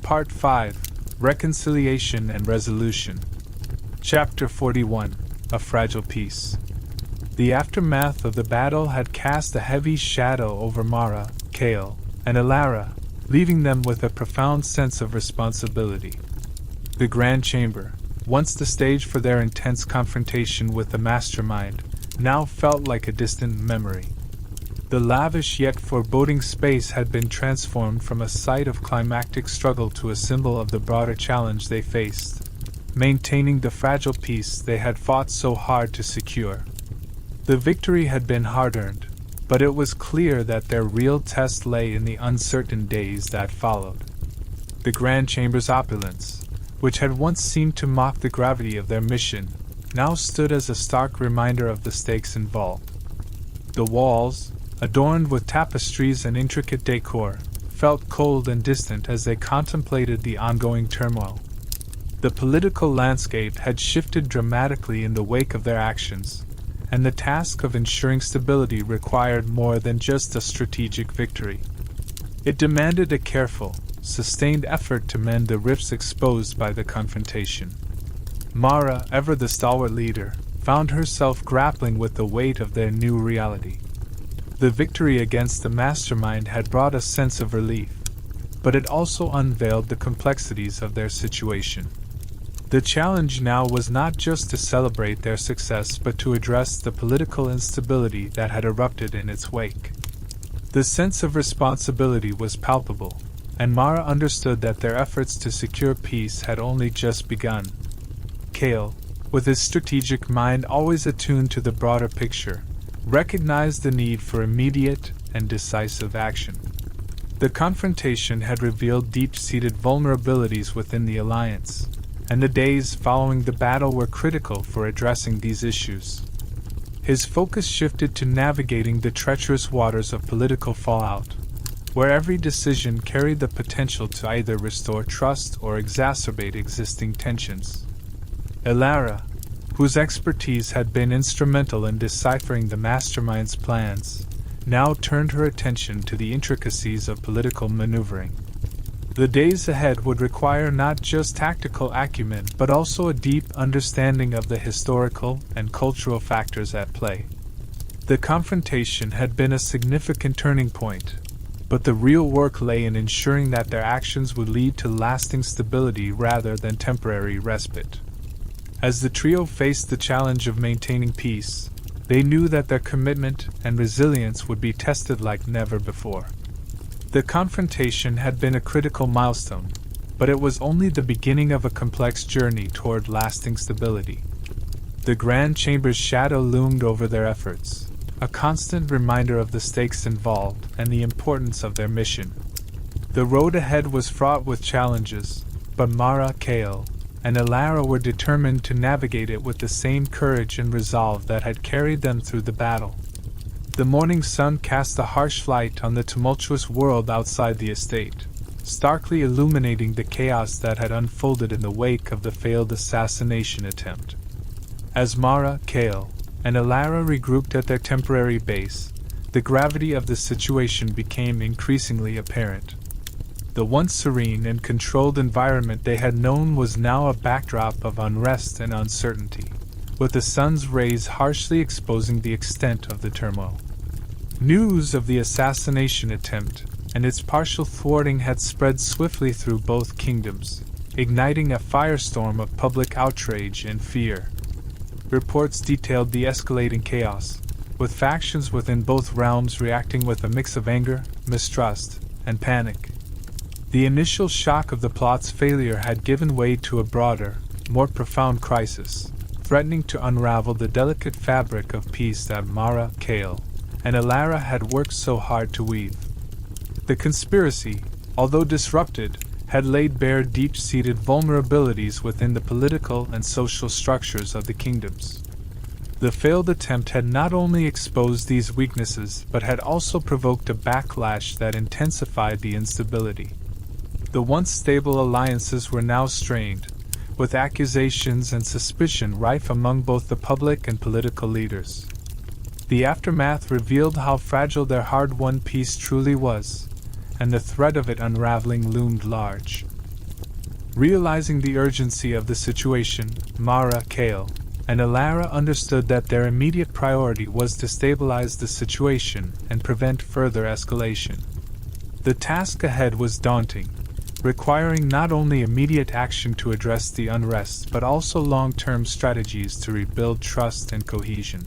Part 5, Reconciliation and Resolution. Chapter 41, A Fragile Peace. The aftermath of the battle had cast a heavy shadow over Mara, Kale, and Alara, leaving them with a profound sense of responsibility. The Grand Chamber, once the stage for their intense confrontation with the Mastermind, now felt like a distant memory. The lavish yet foreboding space had been transformed from a site of climactic struggle to a symbol of the broader challenge they faced, maintaining the fragile peace they had fought so hard to secure. The victory had been hard-earned, but it was clear that their real test lay in the uncertain days that followed. The Grand Chamber's opulence, which had once seemed to mock the gravity of their mission, now stood as a stark reminder of the stakes involved. The walls, adorned with tapestries and intricate decor, felt cold and distant as they contemplated the ongoing turmoil. The political landscape had shifted dramatically in the wake of their actions, and the task of ensuring stability required more than just a strategic victory. It demanded a careful, sustained effort to mend the rifts exposed by the confrontation. Mara, ever the stalwart leader, found herself grappling with the weight of their new reality. The victory against the Mastermind had brought a sense of relief, but it also unveiled the complexities of their situation. The challenge now was not just to celebrate their success but to address the political instability that had erupted in its wake. The sense of responsibility was palpable, and Mara understood that their efforts to secure peace had only just begun. Kale, with his strategic mind always attuned to the broader picture, recognized the need for immediate and decisive action. The confrontation had revealed deep-seated vulnerabilities within the Alliance, and the days following the battle were critical for addressing these issues. His focus shifted to navigating the treacherous waters of political fallout, where every decision carried the potential to either restore trust or exacerbate existing tensions. Alara, whose expertise had been instrumental in deciphering the Mastermind's plans, now turned her attention to the intricacies of political maneuvering. The days ahead would require not just tactical acumen but also a deep understanding of the historical and cultural factors at play. The confrontation had been a significant turning point, but the real work lay in ensuring that their actions would lead to lasting stability rather than temporary respite. As the trio faced the challenge of maintaining peace, they knew that their commitment and resilience would be tested like never before. The confrontation had been a critical milestone, but it was only the beginning of a complex journey toward lasting stability. The Grand Chamber's shadow loomed over their efforts, a constant reminder of the stakes involved and the importance of their mission. The road ahead was fraught with challenges, but Mara, Kale, and Alara were determined to navigate it with the same courage and resolve that had carried them through the battle. The morning sun cast a harsh light on the tumultuous world outside the estate, starkly illuminating the chaos that had unfolded in the wake of the failed assassination attempt. As Mara, Kale, and Alara regrouped at their temporary base, the gravity of the situation became increasingly apparent. The once serene and controlled environment they had known was now a backdrop of unrest and uncertainty, with the sun's rays harshly exposing the extent of the turmoil. News of the assassination attempt and its partial thwarting had spread swiftly through both kingdoms, igniting a firestorm of public outrage and fear. Reports detailed the escalating chaos, with factions within both realms reacting with a mix of anger, mistrust, and panic. The initial shock of the plot's failure had given way to a broader, more profound crisis, threatening to unravel the delicate fabric of peace that Mara, Kale, and Alara had worked so hard to weave. The conspiracy, although disrupted, had laid bare deep-seated vulnerabilities within the political and social structures of the kingdoms. The failed attempt had not only exposed these weaknesses but had also provoked a backlash that intensified the instability. The once stable alliances were now strained, with accusations and suspicion rife among both the public and political leaders. The aftermath revealed how fragile their hard-won peace truly was, and the threat of it unraveling loomed large. Realizing the urgency of the situation, Mara, Kale, and Alara understood that their immediate priority was to stabilize the situation and prevent further escalation. The task ahead was daunting, requiring not only immediate action to address the unrest but also long-term strategies to rebuild trust and cohesion.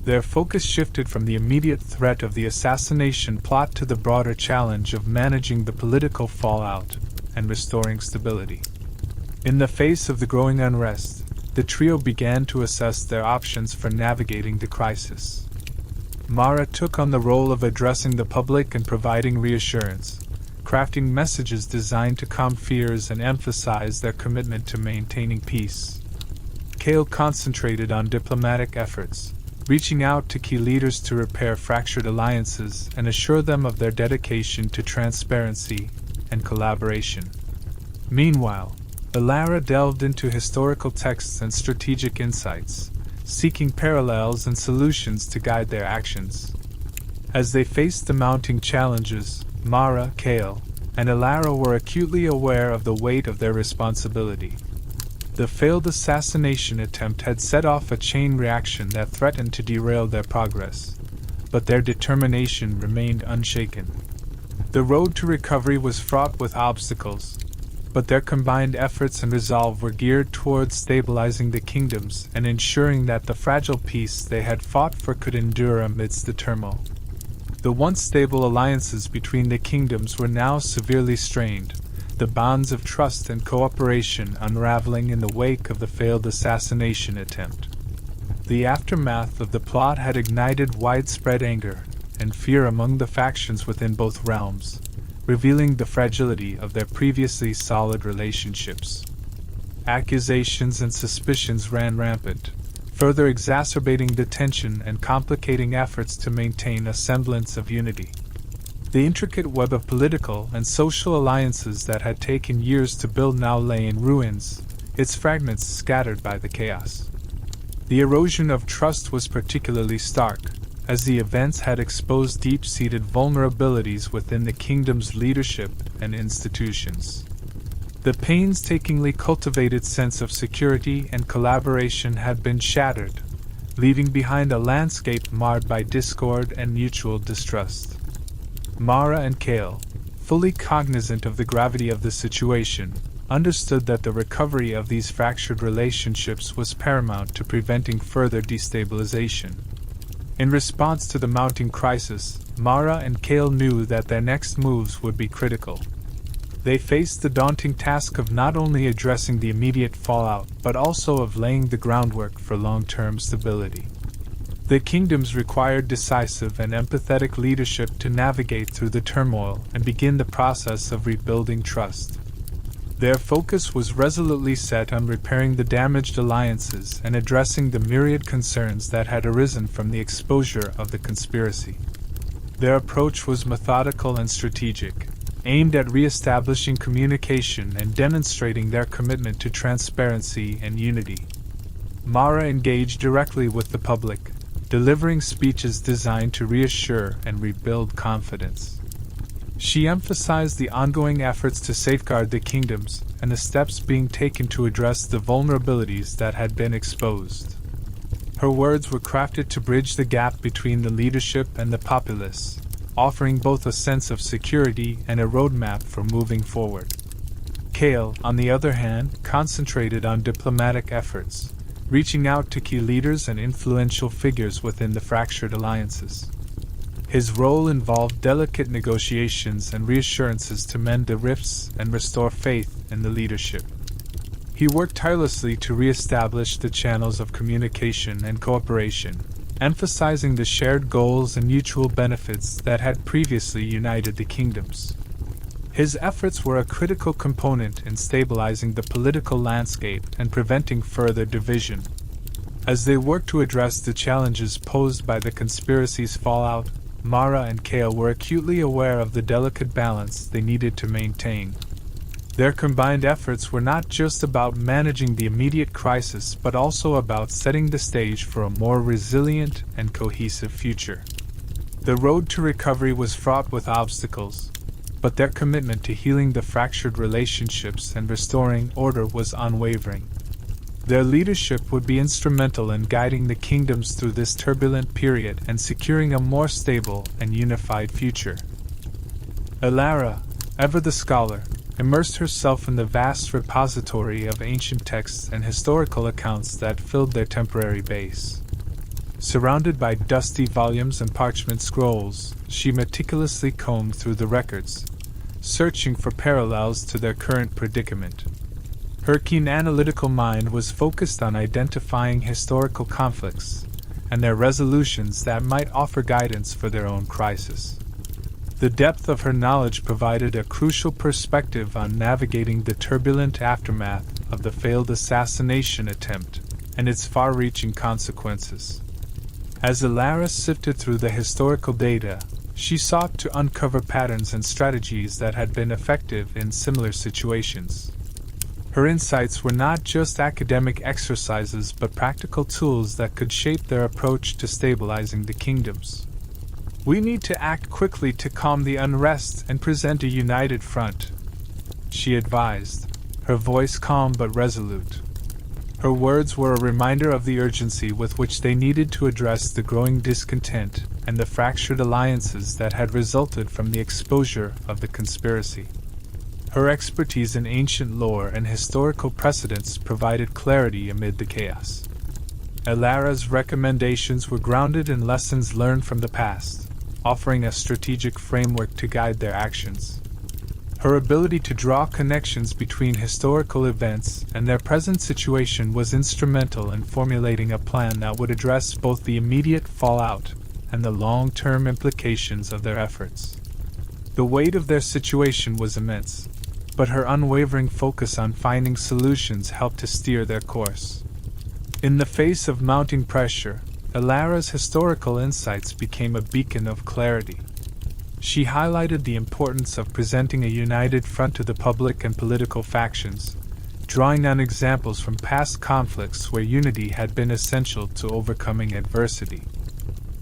Their focus shifted from the immediate threat of the assassination plot to the broader challenge of managing the political fallout and restoring stability. In the face of the growing unrest, the trio began to assess their options for navigating the crisis. Mara took on the role of addressing the public and providing reassurance, crafting messages designed to calm fears and emphasize their commitment to maintaining peace. Kale concentrated on diplomatic efforts, reaching out to key leaders to repair fractured alliances and assure them of their dedication to transparency and collaboration. Meanwhile, Alara delved into historical texts and strategic insights, seeking parallels and solutions to guide their actions. As they faced the mounting challenges, Mara, Kale, and Alara were acutely aware of the weight of their responsibility. The failed assassination attempt had set off a chain reaction that threatened to derail their progress, but their determination remained unshaken. The road to recovery was fraught with obstacles, but their combined efforts and resolve were geared towards stabilizing the kingdoms and ensuring that the fragile peace they had fought for could endure amidst the turmoil. The once stable alliances between the kingdoms were now severely strained, the bonds of trust and cooperation unraveling in the wake of the failed assassination attempt. The aftermath of the plot had ignited widespread anger and fear among the factions within both realms, revealing the fragility of their previously solid relationships. Accusations and suspicions ran rampant, further exacerbating the tension and complicating efforts to maintain a semblance of unity. The intricate web of political and social alliances that had taken years to build now lay in ruins, its fragments scattered by the chaos. The erosion of trust was particularly stark, as the events had exposed deep-seated vulnerabilities within the kingdom's leadership and institutions. The painstakingly cultivated sense of security and collaboration had been shattered, leaving behind a landscape marred by discord and mutual distrust. Mara and Kale, fully cognizant of the gravity of the situation, understood that the recovery of these fractured relationships was paramount to preventing further destabilization. In response to the mounting crisis, Mara and Kale knew that their next moves would be critical. They faced the daunting task of not only addressing the immediate fallout but also of laying the groundwork for long-term stability. The kingdoms required decisive and empathetic leadership to navigate through the turmoil and begin the process of rebuilding trust. Their focus was resolutely set on repairing the damaged alliances and addressing the myriad concerns that had arisen from the exposure of the conspiracy. Their approach was methodical and strategic, aimed at re-establishing communication and demonstrating their commitment to transparency and unity. Mara engaged directly with the public, delivering speeches designed to reassure and rebuild confidence. She emphasized the ongoing efforts to safeguard the kingdoms and the steps being taken to address the vulnerabilities that had been exposed. Her words were crafted to bridge the gap between the leadership and the populace, offering both a sense of security and a roadmap for moving forward. Kale, on the other hand, concentrated on diplomatic efforts, reaching out to key leaders and influential figures within the fractured alliances. His role involved delicate negotiations and reassurances to mend the rifts and restore faith in the leadership. He worked tirelessly to re-establish the channels of communication and cooperation, emphasizing the shared goals and mutual benefits that had previously united the kingdoms. His efforts were a critical component in stabilizing the political landscape and preventing further division. As they worked to address the challenges posed by the conspiracy's fallout, Mara and Kale were acutely aware of the delicate balance they needed to maintain. Their combined efforts were not just about managing the immediate crisis but also about setting the stage for a more resilient and cohesive future. The road to recovery was fraught with obstacles, but their commitment to healing the fractured relationships and restoring order was unwavering. Their leadership would be instrumental in guiding the kingdoms through this turbulent period and securing a more stable and unified future. Elara, ever the scholar, immersed herself in the vast repository of ancient texts and historical accounts that filled their temporary base. Surrounded by dusty volumes and parchment scrolls, she meticulously combed through the records, searching for parallels to their current predicament. Her keen analytical mind was focused on identifying historical conflicts and their resolutions that might offer guidance for their own crisis. The depth of her knowledge provided a crucial perspective on navigating the turbulent aftermath of the failed assassination attempt and its far-reaching consequences. As Elara sifted through the historical data, she sought to uncover patterns and strategies that had been effective in similar situations. Her insights were not just academic exercises but practical tools that could shape their approach to stabilizing the kingdoms. "We need to act quickly to calm the unrest and present a united front," she advised, her voice calm but resolute. Her words were a reminder of the urgency with which they needed to address the growing discontent and the fractured alliances that had resulted from the exposure of the conspiracy. Her expertise in ancient lore and historical precedents provided clarity amid the chaos. Elara's recommendations were grounded in lessons learned from the past, offering a strategic framework to guide their actions. Her ability to draw connections between historical events and their present situation was instrumental in formulating a plan that would address both the immediate fallout and the long-term implications of their efforts. The weight of their situation was immense, but her unwavering focus on finding solutions helped to steer their course. In the face of mounting pressure, Elara's historical insights became a beacon of clarity. She highlighted the importance of presenting a united front to the public and political factions, drawing on examples from past conflicts where unity had been essential to overcoming adversity.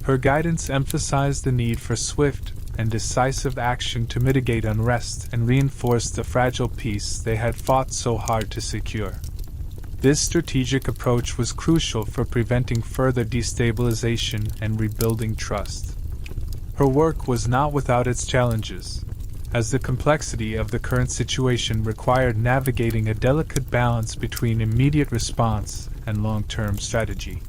Her guidance emphasized the need for swift and decisive action to mitigate unrest and reinforce the fragile peace they had fought so hard to secure. This strategic approach was crucial for preventing further destabilization and rebuilding trust. Her work was not without its challenges, as the complexity of the current situation required navigating a delicate balance between immediate response and long-term strategy.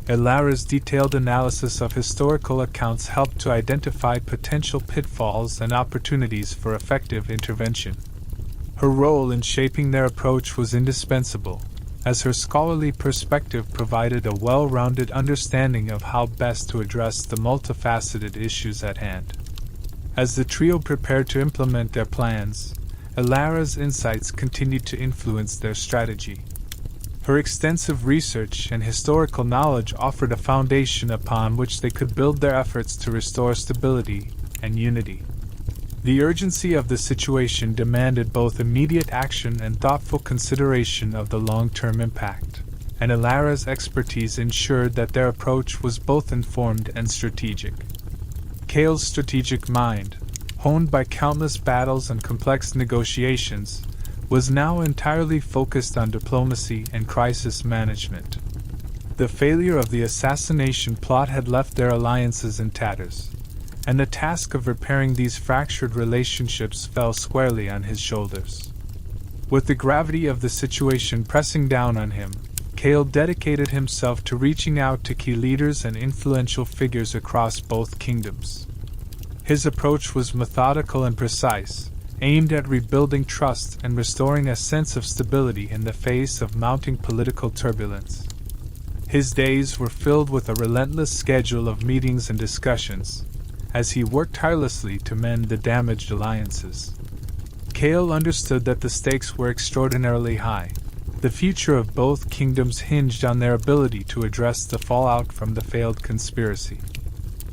Elara's detailed analysis of historical accounts helped to identify potential pitfalls and opportunities for effective intervention. Her role in shaping their approach was indispensable, as her scholarly perspective provided a well-rounded understanding of how best to address the multifaceted issues at hand. As the trio prepared to implement their plans, Elara's insights continued to influence their strategy. Her extensive research and historical knowledge offered a foundation upon which they could build their efforts to restore stability and unity. The urgency of the situation demanded both immediate action and thoughtful consideration of the long-term impact, and Elara's expertise ensured that their approach was both informed and strategic. Kale's strategic mind, honed by countless battles and complex negotiations, was now entirely focused on diplomacy and crisis management. The failure of the assassination plot had left their alliances in tatters, and the task of repairing these fractured relationships fell squarely on his shoulders. With the gravity of the situation pressing down on him, Kale dedicated himself to reaching out to key leaders and influential figures across both kingdoms. His approach was methodical and precise, aimed at rebuilding trust and restoring a sense of stability in the face of mounting political turbulence. His days were filled with a relentless schedule of meetings and discussions, as he worked tirelessly to mend the damaged alliances. Kale understood that the stakes were extraordinarily high. The future of both kingdoms hinged on their ability to address the fallout from the failed conspiracy.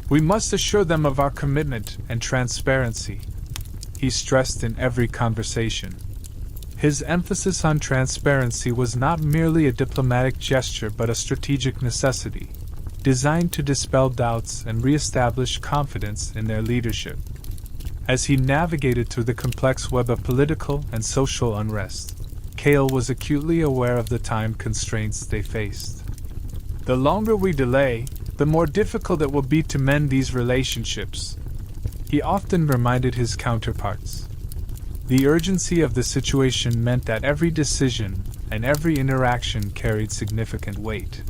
"We must assure them of our commitment and transparency," he stressed in every conversation. His emphasis on transparency was not merely a diplomatic gesture but a strategic necessity, designed to dispel doubts and re-establish confidence in their leadership. As he navigated through the complex web of political and social unrest, Cale was acutely aware of the time constraints they faced. The longer we delay, the more difficult it will be to mend these relationships, he often reminded his counterparts. The urgency of the situation meant that every decision and every interaction carried significant weight.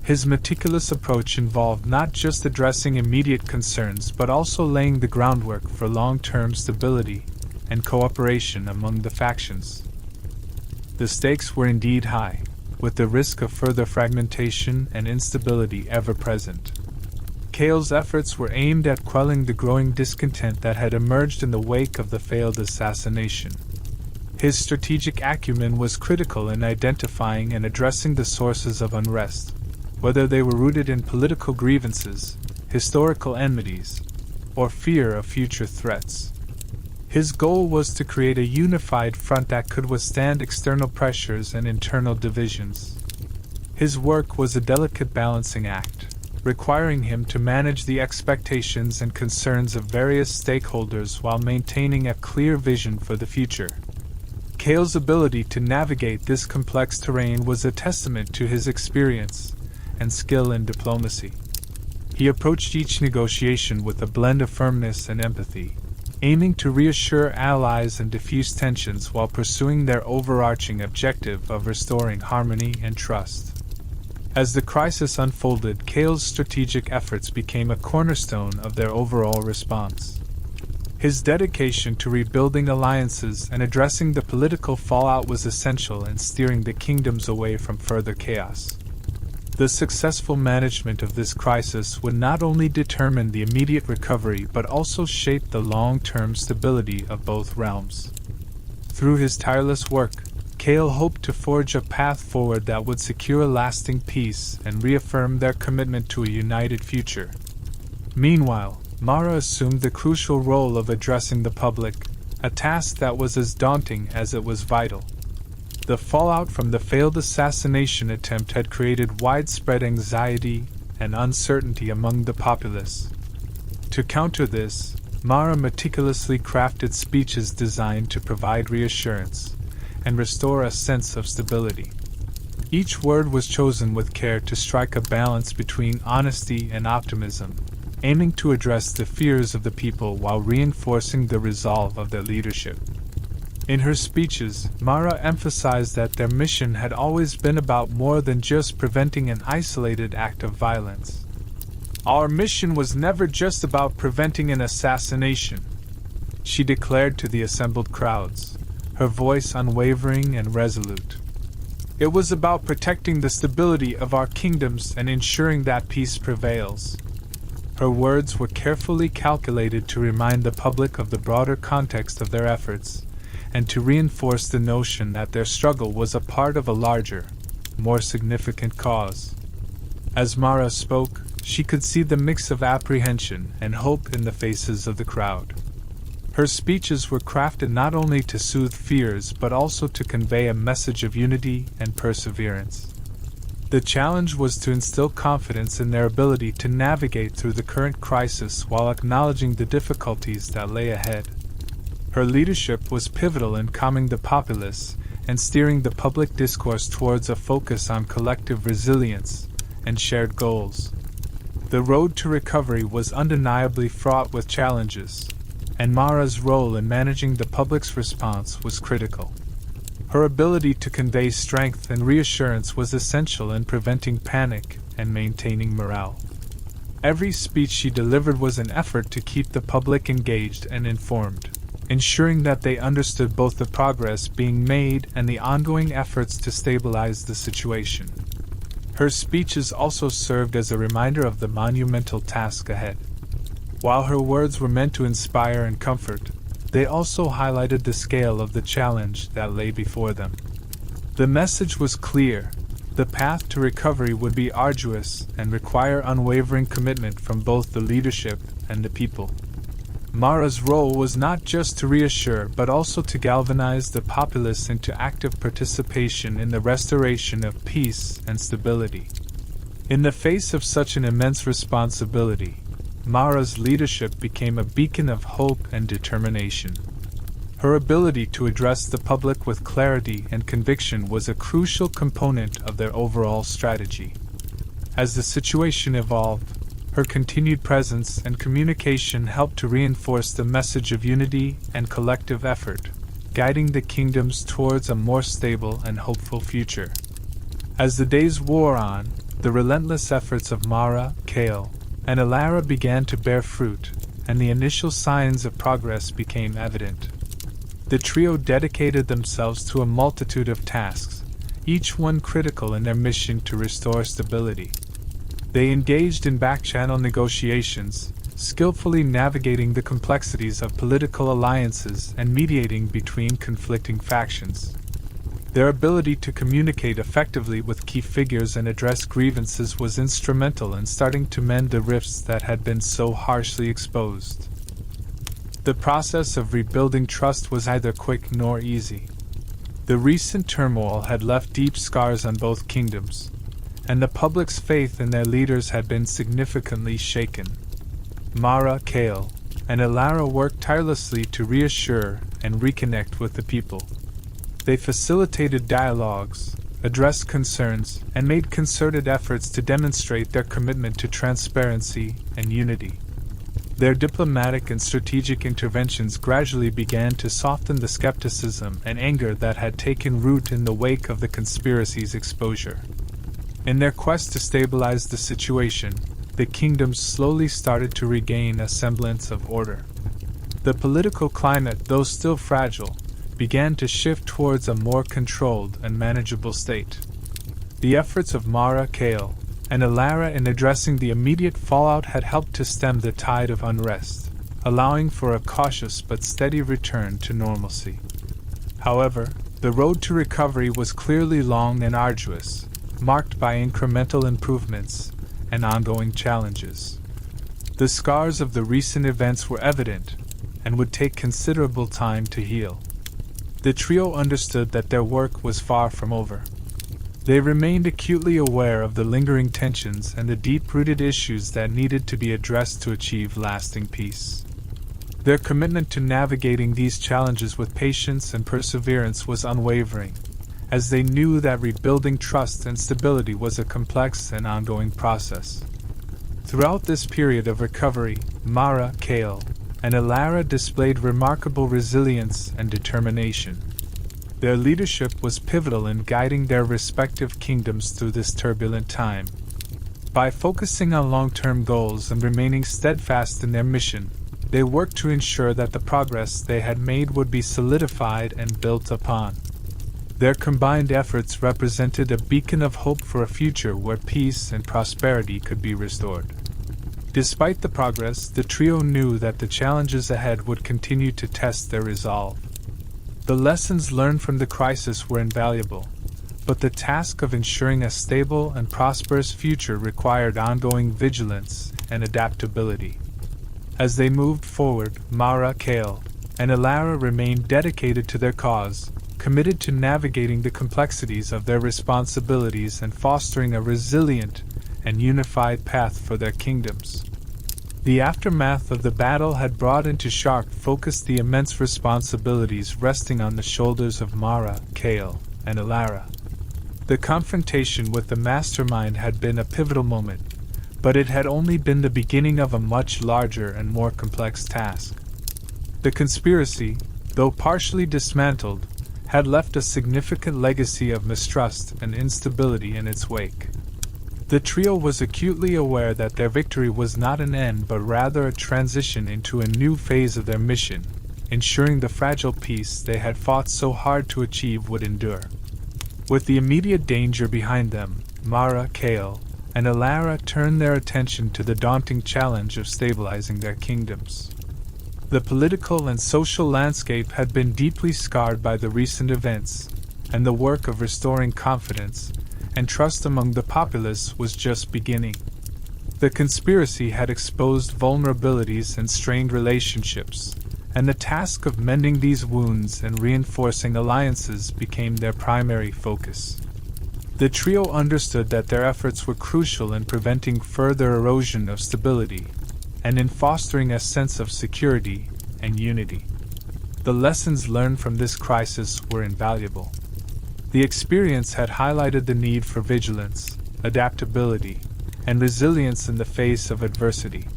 His meticulous approach involved not just addressing immediate concerns but also laying the groundwork for long-term stability and cooperation among the factions. The stakes were indeed high, with the risk of further fragmentation and instability ever present. Cale's efforts were aimed at quelling the growing discontent that had emerged in the wake of the failed assassination. His strategic acumen was critical in identifying and addressing the sources of unrest, whether they were rooted in political grievances, historical enmities, or fear of future threats. His goal was to create a unified front that could withstand external pressures and internal divisions. His work was a delicate balancing act, requiring him to manage the expectations and concerns of various stakeholders while maintaining a clear vision for the future. Cale's ability to navigate this complex terrain was a testament to his experience and skill in diplomacy. He approached each negotiation with a blend of firmness and empathy, aiming to reassure allies and diffuse tensions while pursuing their overarching objective of restoring harmony and trust. As the crisis unfolded, Cale's strategic efforts became a cornerstone of their overall response. His dedication to rebuilding alliances and addressing the political fallout was essential in steering the kingdoms away from further chaos. The successful management of this crisis would not only determine the immediate recovery but also shape the long-term stability of both realms. Through his tireless work, Cale hoped to forge a path forward that would secure lasting peace and reaffirm their commitment to a united future. Meanwhile, Mara assumed the crucial role of addressing the public, a task that was as daunting as it was vital. The fallout from the failed assassination attempt had created widespread anxiety and uncertainty among the populace. To counter this, Mara meticulously crafted speeches designed to provide reassurance and restore a sense of stability. Each word was chosen with care to strike a balance between honesty and optimism, aiming to address the fears of the people while reinforcing the resolve of their leadership. In her speeches, Mara emphasized that their mission had always been about more than just preventing an isolated act of violence. "Our mission was never just about preventing an assassination," she declared to the assembled crowds, her voice unwavering and resolute. "It was about protecting the stability of our kingdoms and ensuring that peace prevails." Her words were carefully calculated to remind the public of the broader context of their efforts, and to reinforce the notion that their struggle was a part of a larger, more significant cause. As Mara spoke, she could see the mix of apprehension and hope in the faces of the crowd. Her speeches were crafted not only to soothe fears but also to convey a message of unity and perseverance. The challenge was to instill confidence in their ability to navigate through the current crisis while acknowledging the difficulties that lay ahead. Her leadership was pivotal in calming the populace and steering the public discourse towards a focus on collective resilience and shared goals. The road to recovery was undeniably fraught with challenges, and Mara's role in managing the public's response was critical. Her ability to convey strength and reassurance was essential in preventing panic and maintaining morale. Every speech she delivered was an effort to keep the public engaged and informed, ensuring that they understood both the progress being made and the ongoing efforts to stabilize the situation. Her speeches also served as a reminder of the monumental task ahead. While her words were meant to inspire and comfort, they also highlighted the scale of the challenge that lay before them. The message was clear: the path to recovery would be arduous and require unwavering commitment from both the leadership and the people. Mara's role was not just to reassure but also to galvanize the populace into active participation in the restoration of peace and stability. In the face of such an immense responsibility, Mara's leadership became a beacon of hope and determination. Her ability to address the public with clarity and conviction was a crucial component of their overall strategy. As the situation evolved, her continued presence and communication helped to reinforce the message of unity and collective effort, guiding the kingdoms towards a more stable and hopeful future. As the days wore on, the relentless efforts of Mara, Kale, and Alara began to bear fruit, and the initial signs of progress became evident. The trio dedicated themselves to a multitude of tasks, each one critical in their mission to restore stability. They engaged in back-channel negotiations, skillfully navigating the complexities of political alliances and mediating between conflicting factions. Their ability to communicate effectively with key figures and address grievances was instrumental in starting to mend the rifts that had been so harshly exposed. The process of rebuilding trust was neither quick nor easy. The recent turmoil had left deep scars on both kingdoms, and the public's faith in their leaders had been significantly shaken. Mara, Kale, and Alara worked tirelessly to reassure and reconnect with the people. They facilitated dialogues, addressed concerns, and made concerted efforts to demonstrate their commitment to transparency and unity. Their diplomatic and strategic interventions gradually began to soften the skepticism and anger that had taken root in the wake of the conspiracy's exposure. In their quest to stabilize the situation, the kingdoms slowly started to regain a semblance of order. The political climate, though still fragile, began to shift towards a more controlled and manageable state. The efforts of Mara, Kale, and Alara in addressing the immediate fallout had helped to stem the tide of unrest, allowing for a cautious but steady return to normalcy. However, the road to recovery was clearly long and arduous, marked by incremental improvements and ongoing challenges. The scars of the recent events were evident and would take considerable time to heal. The trio understood that their work was far from over. They remained acutely aware of the lingering tensions and the deep-rooted issues that needed to be addressed to achieve lasting peace. Their commitment to navigating these challenges with patience and perseverance was unwavering, as they knew that rebuilding trust and stability was a complex and ongoing process. Throughout this period of recovery, Mara, Kale, and Alara displayed remarkable resilience and determination. Their leadership was pivotal in guiding their respective kingdoms through this turbulent time. By focusing on long-term goals and remaining steadfast in their mission, they worked to ensure that the progress they had made would be solidified and built upon. Their combined efforts represented a beacon of hope for a future where peace and prosperity could be restored. Despite the progress, the trio knew that the challenges ahead would continue to test their resolve. The lessons learned from the crisis were invaluable, but the task of ensuring a stable and prosperous future required ongoing vigilance and adaptability. As they moved forward, Mara, Kale, and Alara remained dedicated to their cause, committed to navigating the complexities of their responsibilities and fostering a resilient and unified path for their kingdoms. The aftermath of the battle had brought into sharp focus the immense responsibilities resting on the shoulders of Mara, Kale, and Alara. The confrontation with the mastermind had been a pivotal moment, but it had only been the beginning of a much larger and more complex task. The conspiracy, though partially dismantled, had left a significant legacy of mistrust and instability in its wake. The trio was acutely aware that their victory was not an end but rather a transition into a new phase of their mission, ensuring the fragile peace they had fought so hard to achieve would endure. With the immediate danger behind them, Mara, Kale, and Alara turned their attention to the daunting challenge of stabilizing their kingdoms. The political and social landscape had been deeply scarred by the recent events, and the work of restoring confidence and trust among the populace was just beginning. The conspiracy had exposed vulnerabilities and strained relationships, and the task of mending these wounds and reinforcing alliances became their primary focus. The trio understood that their efforts were crucial in preventing further erosion of stability, and in fostering a sense of security and unity. The lessons learned from this crisis were invaluable. The experience had highlighted the need for vigilance, adaptability, and resilience in the face of adversity.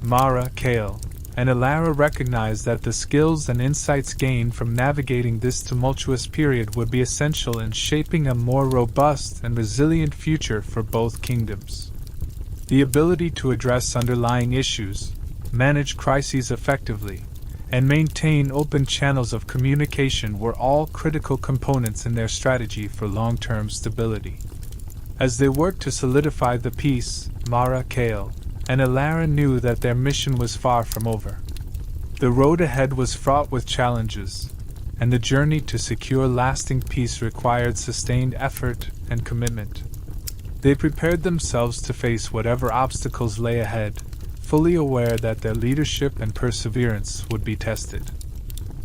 Mara, Kale, and Alara recognized that the skills and insights gained from navigating this tumultuous period would be essential in shaping a more robust and resilient future for both kingdoms. The ability to address underlying issues, manage crises effectively, and maintain open channels of communication were all critical components in their strategy for long-term stability. As they worked to solidify the peace, Mara, Kale, and Alara knew that their mission was far from over. The road ahead was fraught with challenges, and the journey to secure lasting peace required sustained effort and commitment. They prepared themselves to face whatever obstacles lay ahead, fully aware that their leadership and perseverance would be tested.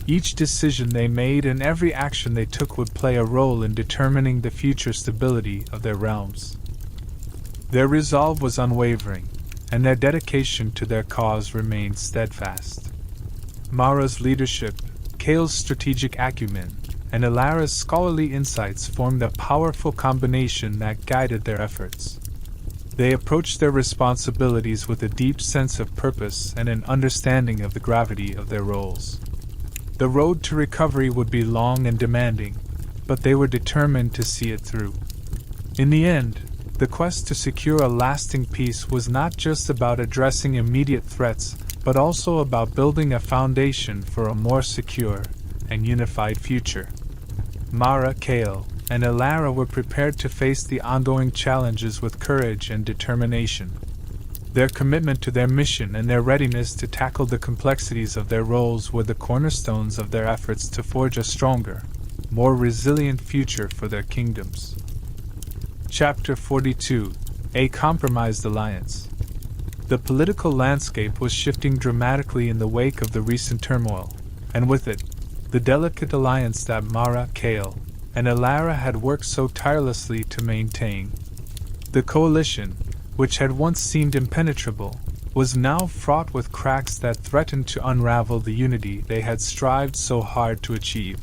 Each decision they made and every action they took would play a role in determining the future stability of their realms. Their resolve was unwavering, and their dedication to their cause remained steadfast. Mara's leadership, Kale's strategic acumen, and Alara's scholarly insights formed a powerful combination that guided their efforts. They approached their responsibilities with a deep sense of purpose and an understanding of the gravity of their roles. The road to recovery would be long and demanding, but they were determined to see it through. In the end, the quest to secure a lasting peace was not just about addressing immediate threats, but also about building a foundation for a more secure and unified future. Mara, Kale, and Alara were prepared to face the ongoing challenges with courage and determination. Their commitment to their mission and their readiness to tackle the complexities of their roles were the cornerstones of their efforts to forge a stronger, more resilient future for their kingdoms. Chapter 42: A Compromised Alliance. The political landscape was shifting dramatically in the wake of the recent turmoil, and with it, the delicate alliance that Mara, Kale, and Alara had worked so tirelessly to maintain. The coalition, which had once seemed impenetrable, was now fraught with cracks that threatened to unravel the unity they had strived so hard to achieve.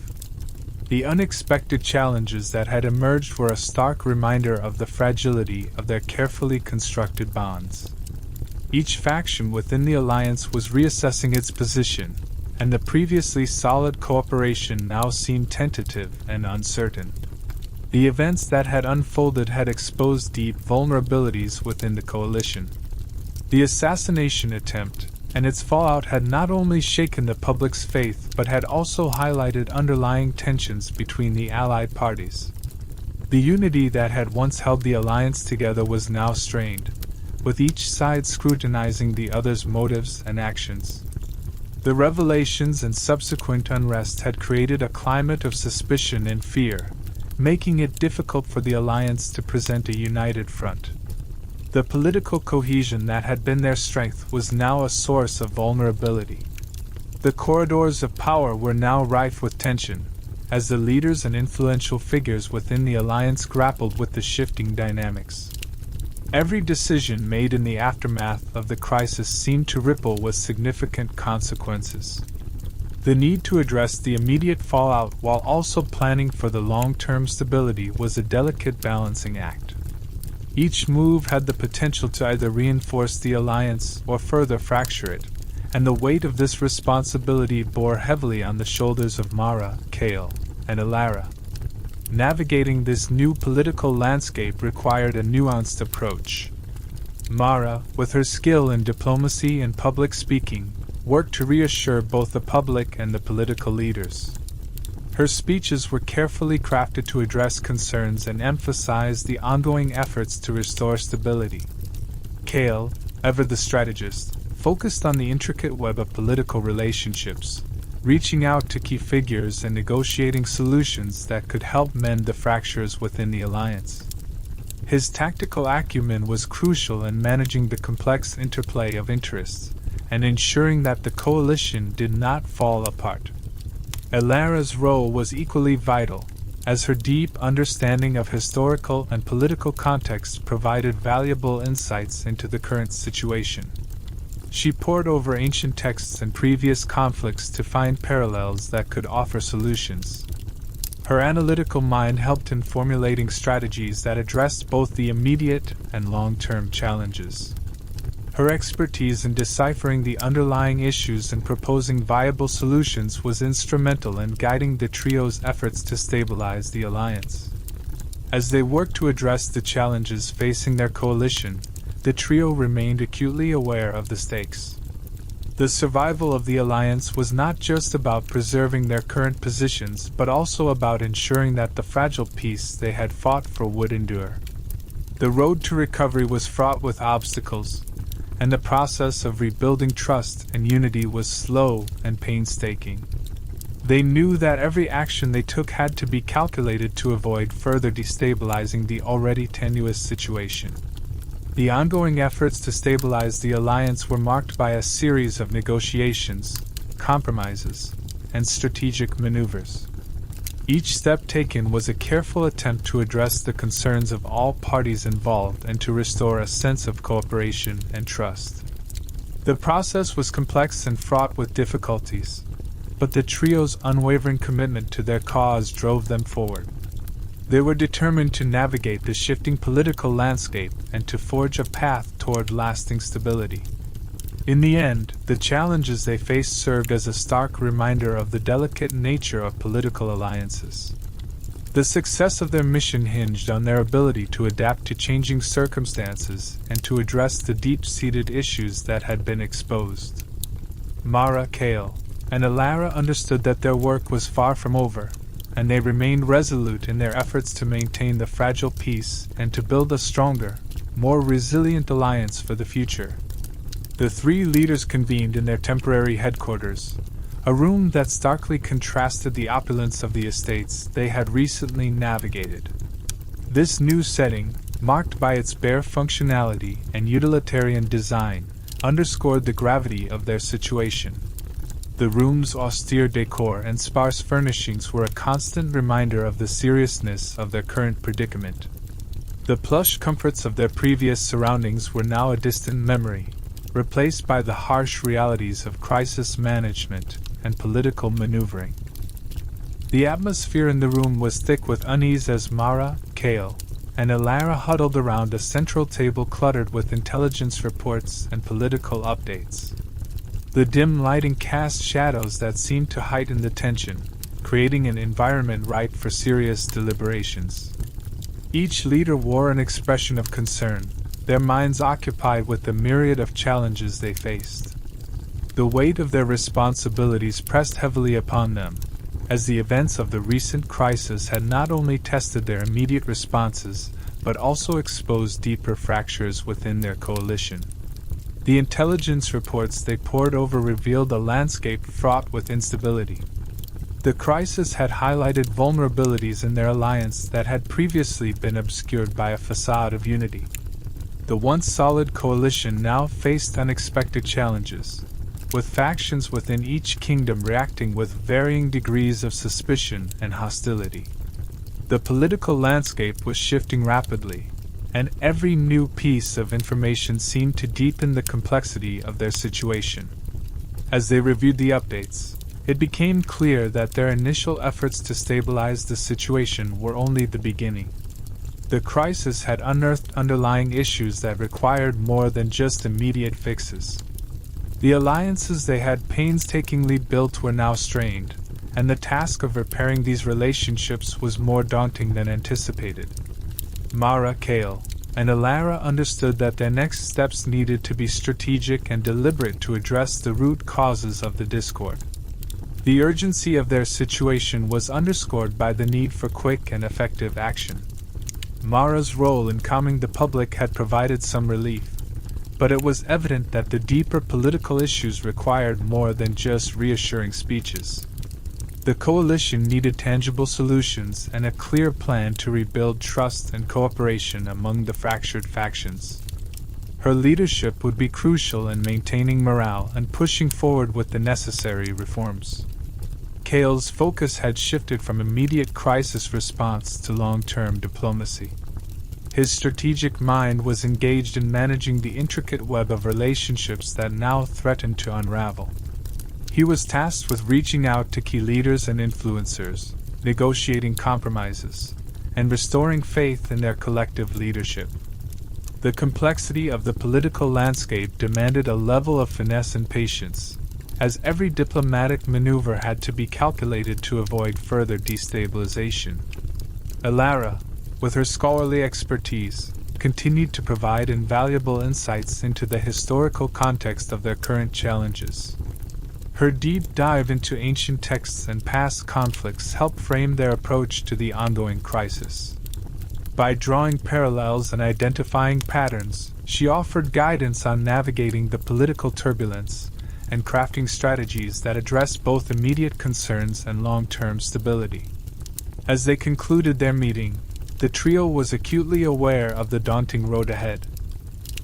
The unexpected challenges that had emerged were a stark reminder of the fragility of their carefully constructed bonds. Each faction within the alliance was reassessing its position, and the previously solid cooperation now seemed tentative and uncertain. The events that had unfolded had exposed deep vulnerabilities within the coalition. The assassination attempt and its fallout had not only shaken the public's faith but had also highlighted underlying tensions between the allied parties. The unity that had once held the alliance together was now strained, with each side scrutinizing the other's motives and actions. The revelations and subsequent unrest had created a climate of suspicion and fear, making it difficult for the alliance to present a united front. The political cohesion that had been their strength was now a source of vulnerability. The corridors of power were now rife with tension, as the leaders and influential figures within the alliance grappled with the shifting dynamics. Every decision made in the aftermath of the crisis seemed to ripple with significant consequences. The need to address the immediate fallout while also planning for the long-term stability was a delicate balancing act. Each move had the potential to either reinforce the alliance or further fracture it, and the weight of this responsibility bore heavily on the shoulders of Mara, Kale, and Alara. Navigating this new political landscape required a nuanced approach. Mara, with her skill in diplomacy and public speaking, worked to reassure both the public and the political leaders. Her speeches were carefully crafted to address concerns and emphasize the ongoing efforts to restore stability. Kale, ever the strategist, focused on the intricate web of political relationships, reaching out to key figures and negotiating solutions that could help mend the fractures within the alliance. His tactical acumen was crucial in managing the complex interplay of interests and ensuring that the coalition did not fall apart. Alara's role was equally vital, as her deep understanding of historical and political context provided valuable insights into the current situation. She pored over ancient texts and previous conflicts to find parallels that could offer solutions. Her analytical mind helped in formulating strategies that addressed both the immediate and long-term challenges. Her expertise in deciphering the underlying issues and proposing viable solutions was instrumental in guiding the trio's efforts to stabilize the alliance. As they worked to address the challenges facing their coalition, the trio remained acutely aware of the stakes. The survival of the alliance was not just about preserving their current positions but also about ensuring that the fragile peace they had fought for would endure. The road to recovery was fraught with obstacles, and the process of rebuilding trust and unity was slow and painstaking. They knew that every action they took had to be calculated to avoid further destabilizing the already tenuous situation. The ongoing efforts to stabilize the alliance were marked by a series of negotiations, compromises, and strategic maneuvers. Each step taken was a careful attempt to address the concerns of all parties involved and to restore a sense of cooperation and trust. The process was complex and fraught with difficulties, but the trio's unwavering commitment to their cause drove them forward. They were determined to navigate the shifting political landscape and to forge a path toward lasting stability. In the end, the challenges they faced served as a stark reminder of the delicate nature of political alliances. The success of their mission hinged on their ability to adapt to changing circumstances and to address the deep-seated issues that had been exposed. Mara, Kale, and Alara understood that their work was far from over, and they remained resolute in their efforts to maintain the fragile peace and to build a stronger, more resilient alliance for the future. The three leaders convened in their temporary headquarters, a room that starkly contrasted the opulence of the estates they had recently navigated. This new setting, marked by its bare functionality and utilitarian design, underscored the gravity of their situation. The room's austere decor and sparse furnishings were a constant reminder of the seriousness of their current predicament. The plush comforts of their previous surroundings were now a distant memory, replaced by the harsh realities of crisis management and political maneuvering. The atmosphere in the room was thick with unease as Mara, Kale, and Alara huddled around a central table cluttered with intelligence reports and political updates. The dim lighting cast shadows that seemed to heighten the tension, creating an environment ripe for serious deliberations. Each leader wore an expression of concern, their minds occupied with the myriad of challenges they faced. The weight of their responsibilities pressed heavily upon them, as the events of the recent crisis had not only tested their immediate responses, but also exposed deeper fractures within their coalition. The intelligence reports they pored over revealed a landscape fraught with instability. The crisis had highlighted vulnerabilities in their alliance that had previously been obscured by a facade of unity. The once solid coalition now faced unexpected challenges, with factions within each kingdom reacting with varying degrees of suspicion and hostility. The political landscape was shifting rapidly, and every new piece of information seemed to deepen the complexity of their situation. As they reviewed the updates, it became clear that their initial efforts to stabilize the situation were only the beginning. The crisis had unearthed underlying issues that required more than just immediate fixes. The alliances they had painstakingly built were now strained, and the task of repairing these relationships was more daunting than anticipated. Mara, Kale, and Alara understood that their next steps needed to be strategic and deliberate to address the root causes of the discord. The urgency of their situation was underscored by the need for quick and effective action. Mara's role in calming the public had provided some relief, but it was evident that the deeper political issues required more than just reassuring speeches. The coalition needed tangible solutions and a clear plan to rebuild trust and cooperation among the fractured factions. Her leadership would be crucial in maintaining morale and pushing forward with the necessary reforms. Kale's focus had shifted from immediate crisis response to long-term diplomacy. His strategic mind was engaged in managing the intricate web of relationships that now threatened to unravel. He was tasked with reaching out to key leaders and influencers, negotiating compromises, and restoring faith in their collective leadership. The complexity of the political landscape demanded a level of finesse and patience, as every diplomatic maneuver had to be calculated to avoid further destabilization. Elara, with her scholarly expertise, continued to provide invaluable insights into the historical context of their current challenges. Her deep dive into ancient texts and past conflicts helped frame their approach to the ongoing crisis. By drawing parallels and identifying patterns, she offered guidance on navigating the political turbulence and crafting strategies that address both immediate concerns and long-term stability. As they concluded their meeting, the trio was acutely aware of the daunting road ahead.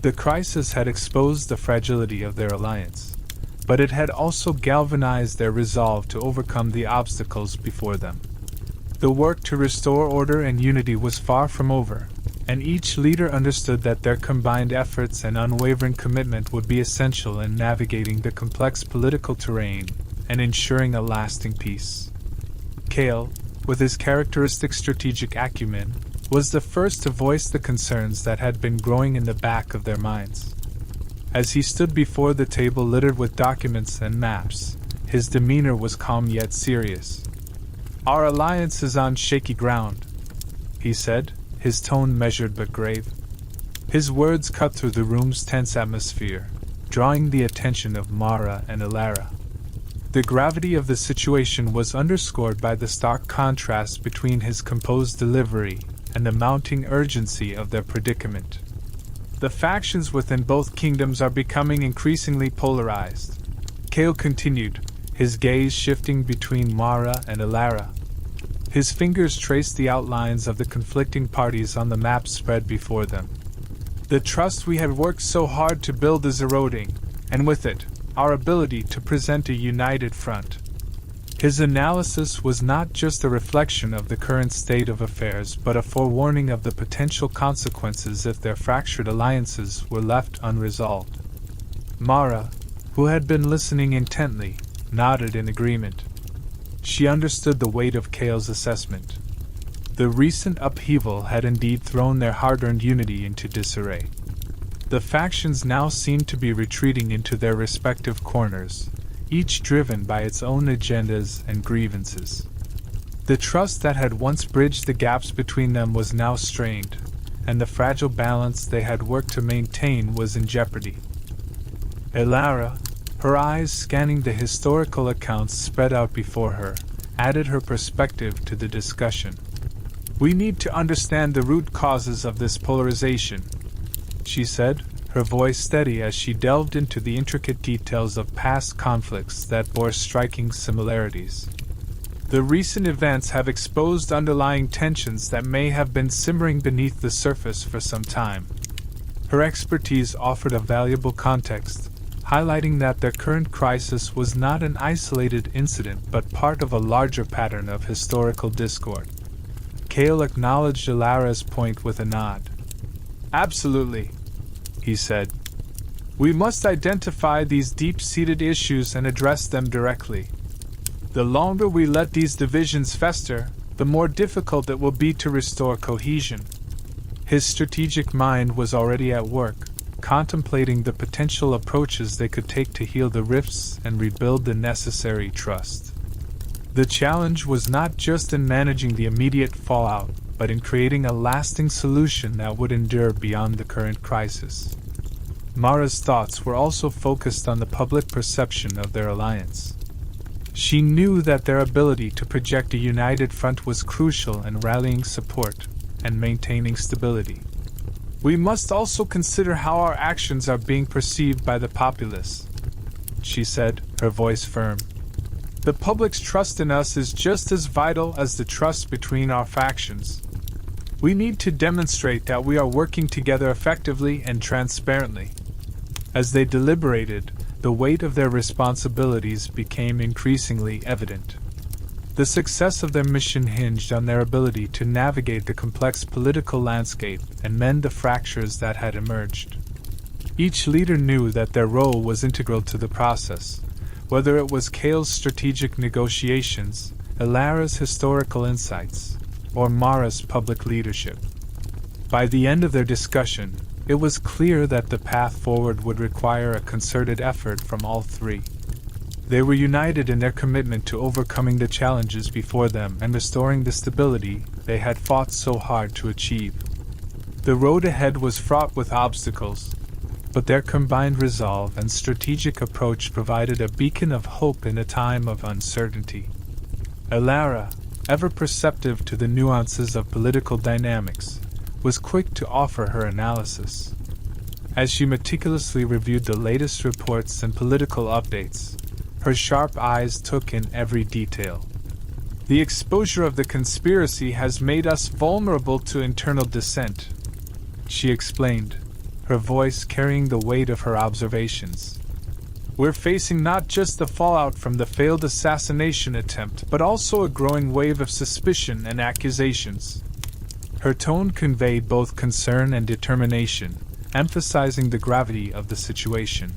The crisis had exposed the fragility of their alliance, but it had also galvanized their resolve to overcome the obstacles before them. The work to restore order and unity was far from over, and each leader understood that their combined efforts and unwavering commitment would be essential in navigating the complex political terrain and ensuring a lasting peace. Kale, with his characteristic strategic acumen, was the first to voice the concerns that had been growing in the back of their minds. As he stood before the table littered with documents and maps, his demeanor was calm yet serious. "Our alliance is on shaky ground," he said, his tone measured but grave. His words cut through the room's tense atmosphere, drawing the attention of Mara and Elara. The gravity of the situation was underscored by the stark contrast between his composed delivery and the mounting urgency of their predicament. "The factions within both kingdoms are becoming increasingly polarized," Kale continued, his gaze shifting between Mara and Elara. His fingers traced the outlines of the conflicting parties on the map spread before them. "The trust we had worked so hard to build is eroding, and with it, our ability to present a united front." His analysis was not just a reflection of the current state of affairs but a forewarning of the potential consequences if their fractured alliances were left unresolved. Mara, who had been listening intently, nodded in agreement. She understood the weight of Kale's assessment. The recent upheaval had indeed thrown their hard-earned unity into disarray. The factions now seemed to be retreating into their respective corners, each driven by its own agendas and grievances. The trust that had once bridged the gaps between them was now strained, and the fragile balance they had worked to maintain was in jeopardy. Elara, her eyes scanning the historical accounts spread out before her, added her perspective to the discussion. "We need to understand the root causes of this polarization," she said, her voice steady as she delved into the intricate details of past conflicts that bore striking similarities. "The recent events have exposed underlying tensions that may have been simmering beneath the surface for some time." Her expertise offered a valuable context, highlighting that their current crisis was not an isolated incident but part of a larger pattern of historical discord. Kale acknowledged Elara's point with a nod. "Absolutely," he said. "We must identify these deep-seated issues and address them directly. The longer we let these divisions fester, the more difficult it will be to restore cohesion." His strategic mind was already at work, contemplating the potential approaches they could take to heal the rifts and rebuild the necessary trust. The challenge was not just in managing the immediate fallout, but in creating a lasting solution that would endure beyond the current crisis. Mara's thoughts were also focused on the public perception of their alliance. She knew that their ability to project a united front was crucial in rallying support and maintaining stability. "We must also consider how our actions are being perceived by the populace," she said, her voice firm. "The public's trust in us is just as vital as the trust between our factions. We need to demonstrate that we are working together effectively and transparently." As they deliberated, the weight of their responsibilities became increasingly evident. The success of their mission hinged on their ability to navigate the complex political landscape and mend the fractures that had emerged. Each leader knew that their role was integral to the process, whether it was Kale's strategic negotiations, Elara's historical insights, or Mara's public leadership. By the end of their discussion, it was clear that the path forward would require a concerted effort from all three. They were united in their commitment to overcoming the challenges before them and restoring the stability they had fought so hard to achieve. The road ahead was fraught with obstacles, but their combined resolve and strategic approach provided a beacon of hope in a time of uncertainty. Elara, ever perceptive to the nuances of political dynamics, was quick to offer her analysis. As she meticulously reviewed the latest reports and political updates, her sharp eyes took in every detail. The exposure of the conspiracy has made us vulnerable to internal dissent, she explained, her voice carrying the weight of her observations. We're facing not just the fallout from the failed assassination attempt, but also a growing wave of suspicion and accusations. Her tone conveyed both concern and determination, emphasizing the gravity of the situation.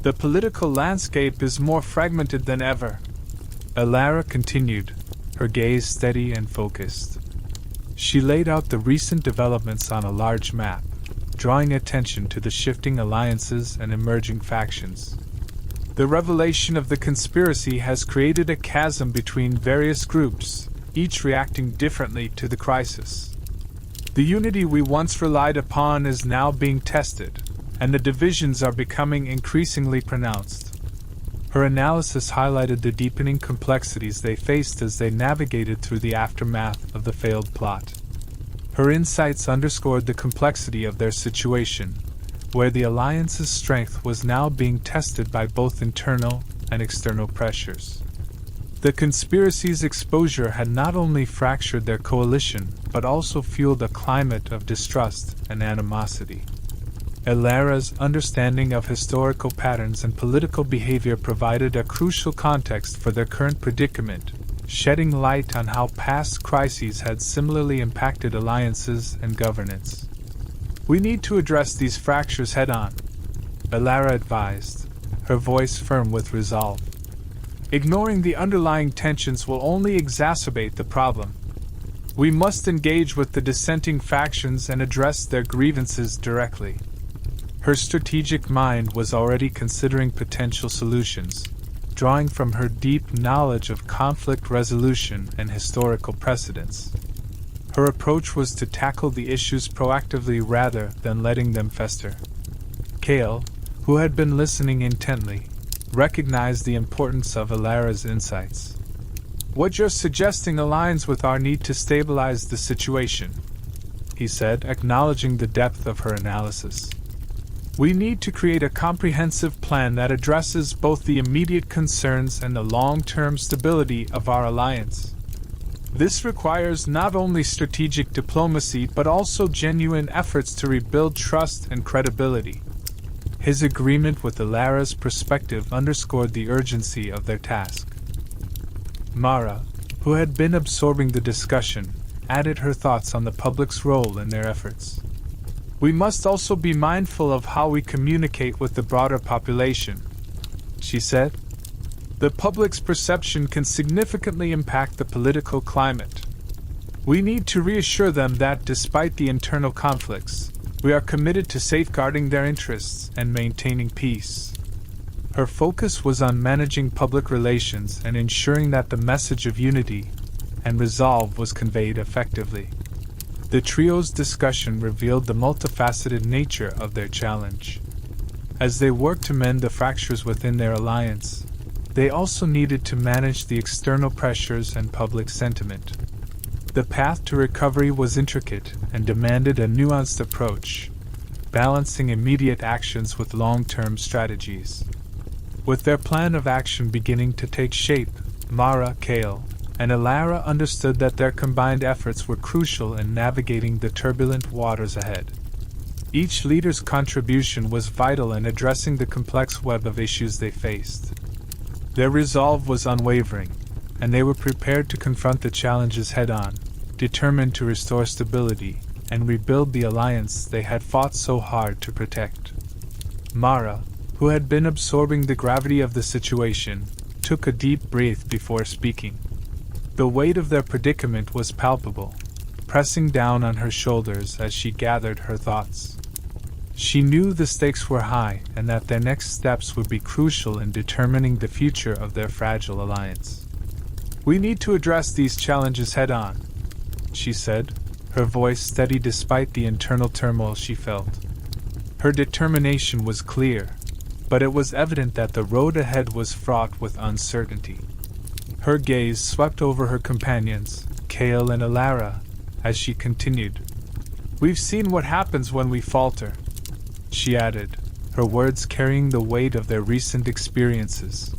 The political landscape is more fragmented than ever, Elara continued, her gaze steady and focused. She laid out the recent developments on a large map, drawing attention to the shifting alliances and emerging factions. The revelation of the conspiracy has created a chasm between various groups, each reacting differently to the crisis. The unity we once relied upon is now being tested, and the divisions are becoming increasingly pronounced. Her analysis highlighted the deepening complexities they faced as they navigated through the aftermath of the failed plot. Her insights underscored the complexity of their situation, where the alliance's strength was now being tested by both internal and external pressures. The conspiracy's exposure had not only fractured their coalition, but also fueled a climate of distrust and animosity. Elara's understanding of historical patterns and political behavior provided a crucial context for their current predicament, shedding light on how past crises had similarly impacted alliances and governance. We need to address these fractures head-on, Elara advised, her voice firm with resolve. Ignoring the underlying tensions will only exacerbate the problem. We must engage with the dissenting factions and address their grievances directly. Her strategic mind was already considering potential solutions, drawing from her deep knowledge of conflict resolution and historical precedents. Her approach was to tackle the issues proactively rather than letting them fester. Kale, who had been listening intently, recognized the importance of Elara's insights. What you're suggesting aligns with our need to stabilize the situation, he said, acknowledging the depth of her analysis. We need to create a comprehensive plan that addresses both the immediate concerns and the long-term stability of our alliance. This requires not only strategic diplomacy but also genuine efforts to rebuild trust and credibility. His agreement with Elara's perspective underscored the urgency of their task. Mara, who had been absorbing the discussion, added her thoughts on the public's role in their efforts. We must also be mindful of how we communicate with the broader population, she said. The public's perception can significantly impact the political climate. We need to reassure them that despite the internal conflicts, we are committed to safeguarding their interests and maintaining peace. Her focus was on managing public relations and ensuring that the message of unity and resolve was conveyed effectively. The trio's discussion revealed the multifaceted nature of their challenge. As they worked to mend the fractures within their alliance, they also needed to manage the external pressures and public sentiment. The path to recovery was intricate and demanded a nuanced approach, balancing immediate actions with long-term strategies. With their plan of action beginning to take shape, Mara, Kale, and Elara understood that their combined efforts were crucial in navigating the turbulent waters ahead. Each leader's contribution was vital in addressing the complex web of issues they faced. Their resolve was unwavering, and they were prepared to confront the challenges head-on, determined to restore stability and rebuild the alliance they had fought so hard to protect. Mara, who had been absorbing the gravity of the situation, took a deep breath before speaking. The weight of their predicament was palpable, pressing down on her shoulders as she gathered her thoughts. She knew the stakes were high and that their next steps would be crucial in determining the future of their fragile alliance. "We need to address these challenges head-on," she said, her voice steady despite the internal turmoil she felt. Her determination was clear, but it was evident that the road ahead was fraught with uncertainty. Her gaze swept over her companions, Kale and Alara, as she continued. "We've seen what happens when we falter," she added, her words carrying the weight of their recent experiences.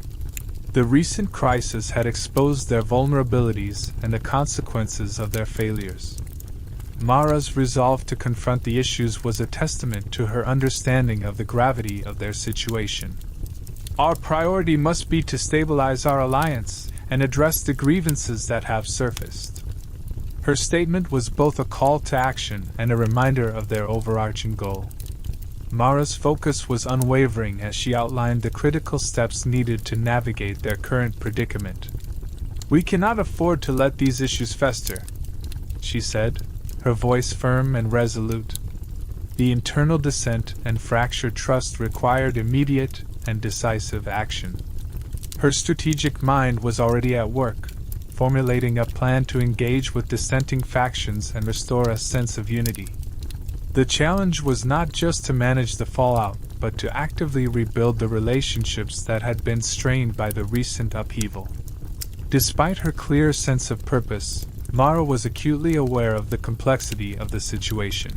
The recent crisis had exposed their vulnerabilities and the consequences of their failures. Mara's resolve to confront the issues was a testament to her understanding of the gravity of their situation. "Our priority must be to stabilize our alliance and address the grievances that have surfaced." Her statement was both a call to action and a reminder of their overarching goal. Mara's focus was unwavering as she outlined the critical steps needed to navigate their current predicament. "We cannot afford to let these issues fester," she said, her voice firm and resolute. The internal dissent and fractured trust required immediate and decisive action. Her strategic mind was already at work, formulating a plan to engage with dissenting factions and restore a sense of unity. The challenge was not just to manage the fallout, but to actively rebuild the relationships that had been strained by the recent upheaval. Despite her clear sense of purpose, Mara was acutely aware of the complexity of the situation.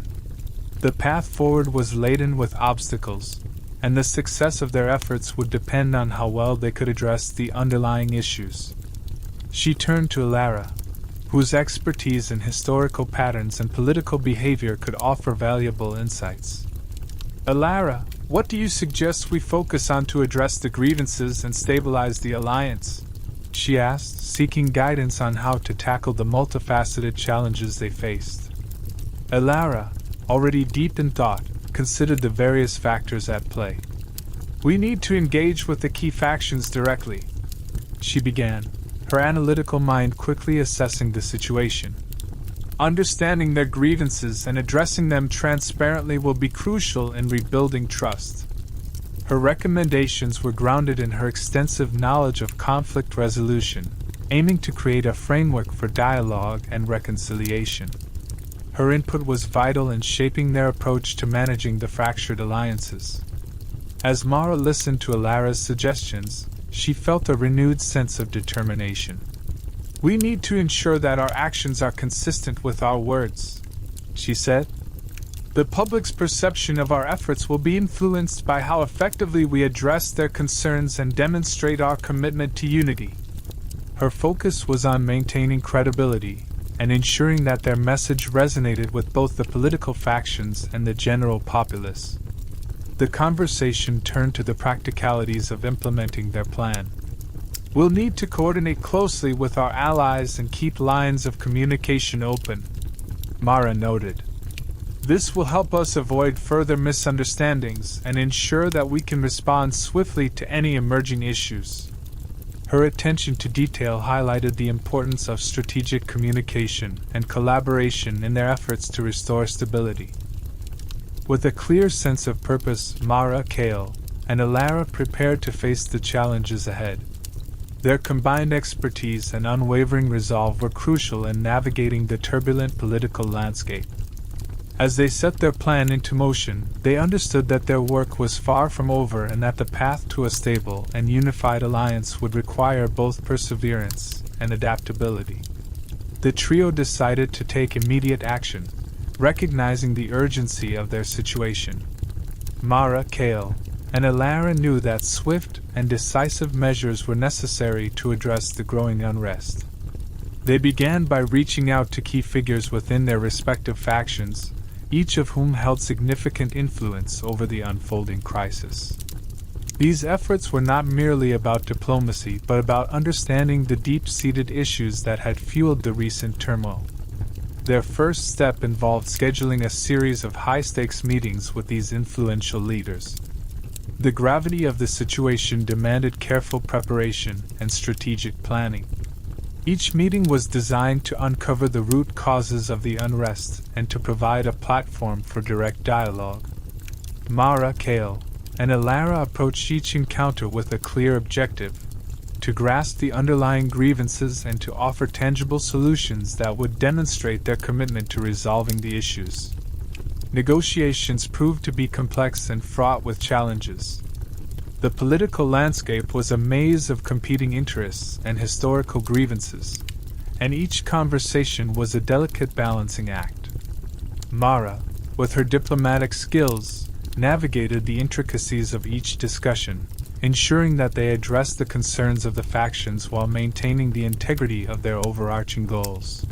The path forward was laden with obstacles, and the success of their efforts would depend on how well they could address the underlying issues. She turned to Alara, whose expertise in historical patterns and political behavior could offer valuable insights. "Alara, what do you suggest we focus on to address the grievances and stabilize the alliance?" she asked, seeking guidance on how to tackle the multifaceted challenges they faced. Alara, already deep in thought, considered the various factors at play. "We need to engage with the key factions directly," she began, her analytical mind quickly assessing the situation. "Understanding their grievances and addressing them transparently will be crucial in rebuilding trust." Her recommendations were grounded in her extensive knowledge of conflict resolution, aiming to create a framework for dialogue and reconciliation. Her input was vital in shaping their approach to managing the fractured alliances. As Mara listened to Alara's suggestions, she felt a renewed sense of determination. "We need to ensure that our actions are consistent with our words," she said. "The public's perception of our efforts will be influenced by how effectively we address their concerns and demonstrate our commitment to unity." Her focus was on maintaining credibility and ensuring that their message resonated with both the political factions and the general populace. The conversation turned to the practicalities of implementing their plan. "We'll need to coordinate closely with our allies and keep lines of communication open," Mara noted. "This will help us avoid further misunderstandings and ensure that we can respond swiftly to any emerging issues." Her attention to detail highlighted the importance of strategic communication and collaboration in their efforts to restore stability. With a clear sense of purpose, Mara, Kale, and Alara prepared to face the challenges ahead. Their combined expertise and unwavering resolve were crucial in navigating the turbulent political landscape. As they set their plan into motion, they understood that their work was far from over and that the path to a stable and unified alliance would require both perseverance and adaptability. The trio decided to take immediate action, recognizing the urgency of their situation. Mara, Kale, and Alara knew that swift and decisive measures were necessary to address the growing unrest. They began by reaching out to key figures within their respective factions, each of whom held significant influence over the unfolding crisis. These efforts were not merely about diplomacy but about understanding the deep-seated issues that had fueled the recent turmoil. Their first step involved scheduling a series of high-stakes meetings with these influential leaders. The gravity of the situation demanded careful preparation and strategic planning. Each meeting was designed to uncover the root causes of the unrest and to provide a platform for direct dialogue. Mara, Kale, and Alara approached each encounter with a clear objective: to grasp the underlying grievances and to offer tangible solutions that would demonstrate their commitment to resolving the issues. Negotiations proved to be complex and fraught with challenges. The political landscape was a maze of competing interests and historical grievances, and each conversation was a delicate balancing act. Mara, with her diplomatic skills, navigated the intricacies of each discussion, ensuring that they addressed the concerns of the factions while maintaining the integrity of their overarching goals.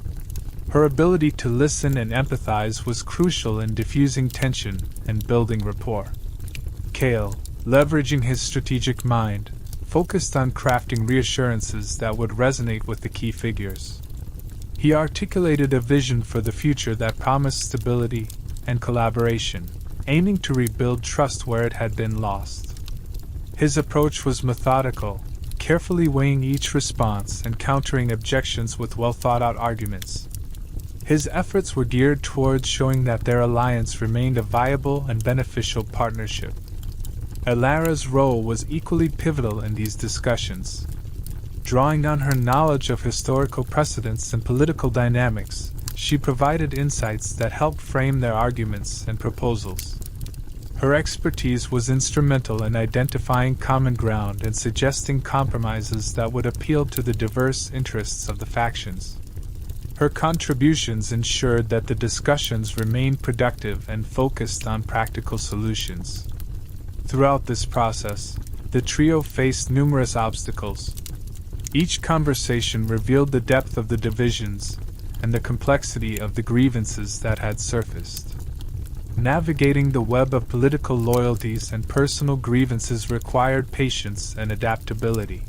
Her ability to listen and empathize was crucial in diffusing tension and building rapport. Kale, leveraging his strategic mind, focused on crafting reassurances that would resonate with the key figures. He articulated a vision for the future that promised stability and collaboration, aiming to rebuild trust where it had been lost. His approach was methodical, carefully weighing each response and countering objections with well-thought-out arguments. His efforts were geared towards showing that their alliance remained a viable and beneficial partnership. Alara's role was equally pivotal in these discussions. Drawing on her knowledge of historical precedents and political dynamics, she provided insights that helped frame their arguments and proposals. Her expertise was instrumental in identifying common ground and suggesting compromises that would appeal to the diverse interests of the factions. Her contributions ensured that the discussions remained productive and focused on practical solutions. Throughout this process, the trio faced numerous obstacles. Each conversation revealed the depth of the divisions and the complexity of the grievances that had surfaced. Navigating the web of political loyalties and personal grievances required patience and adaptability.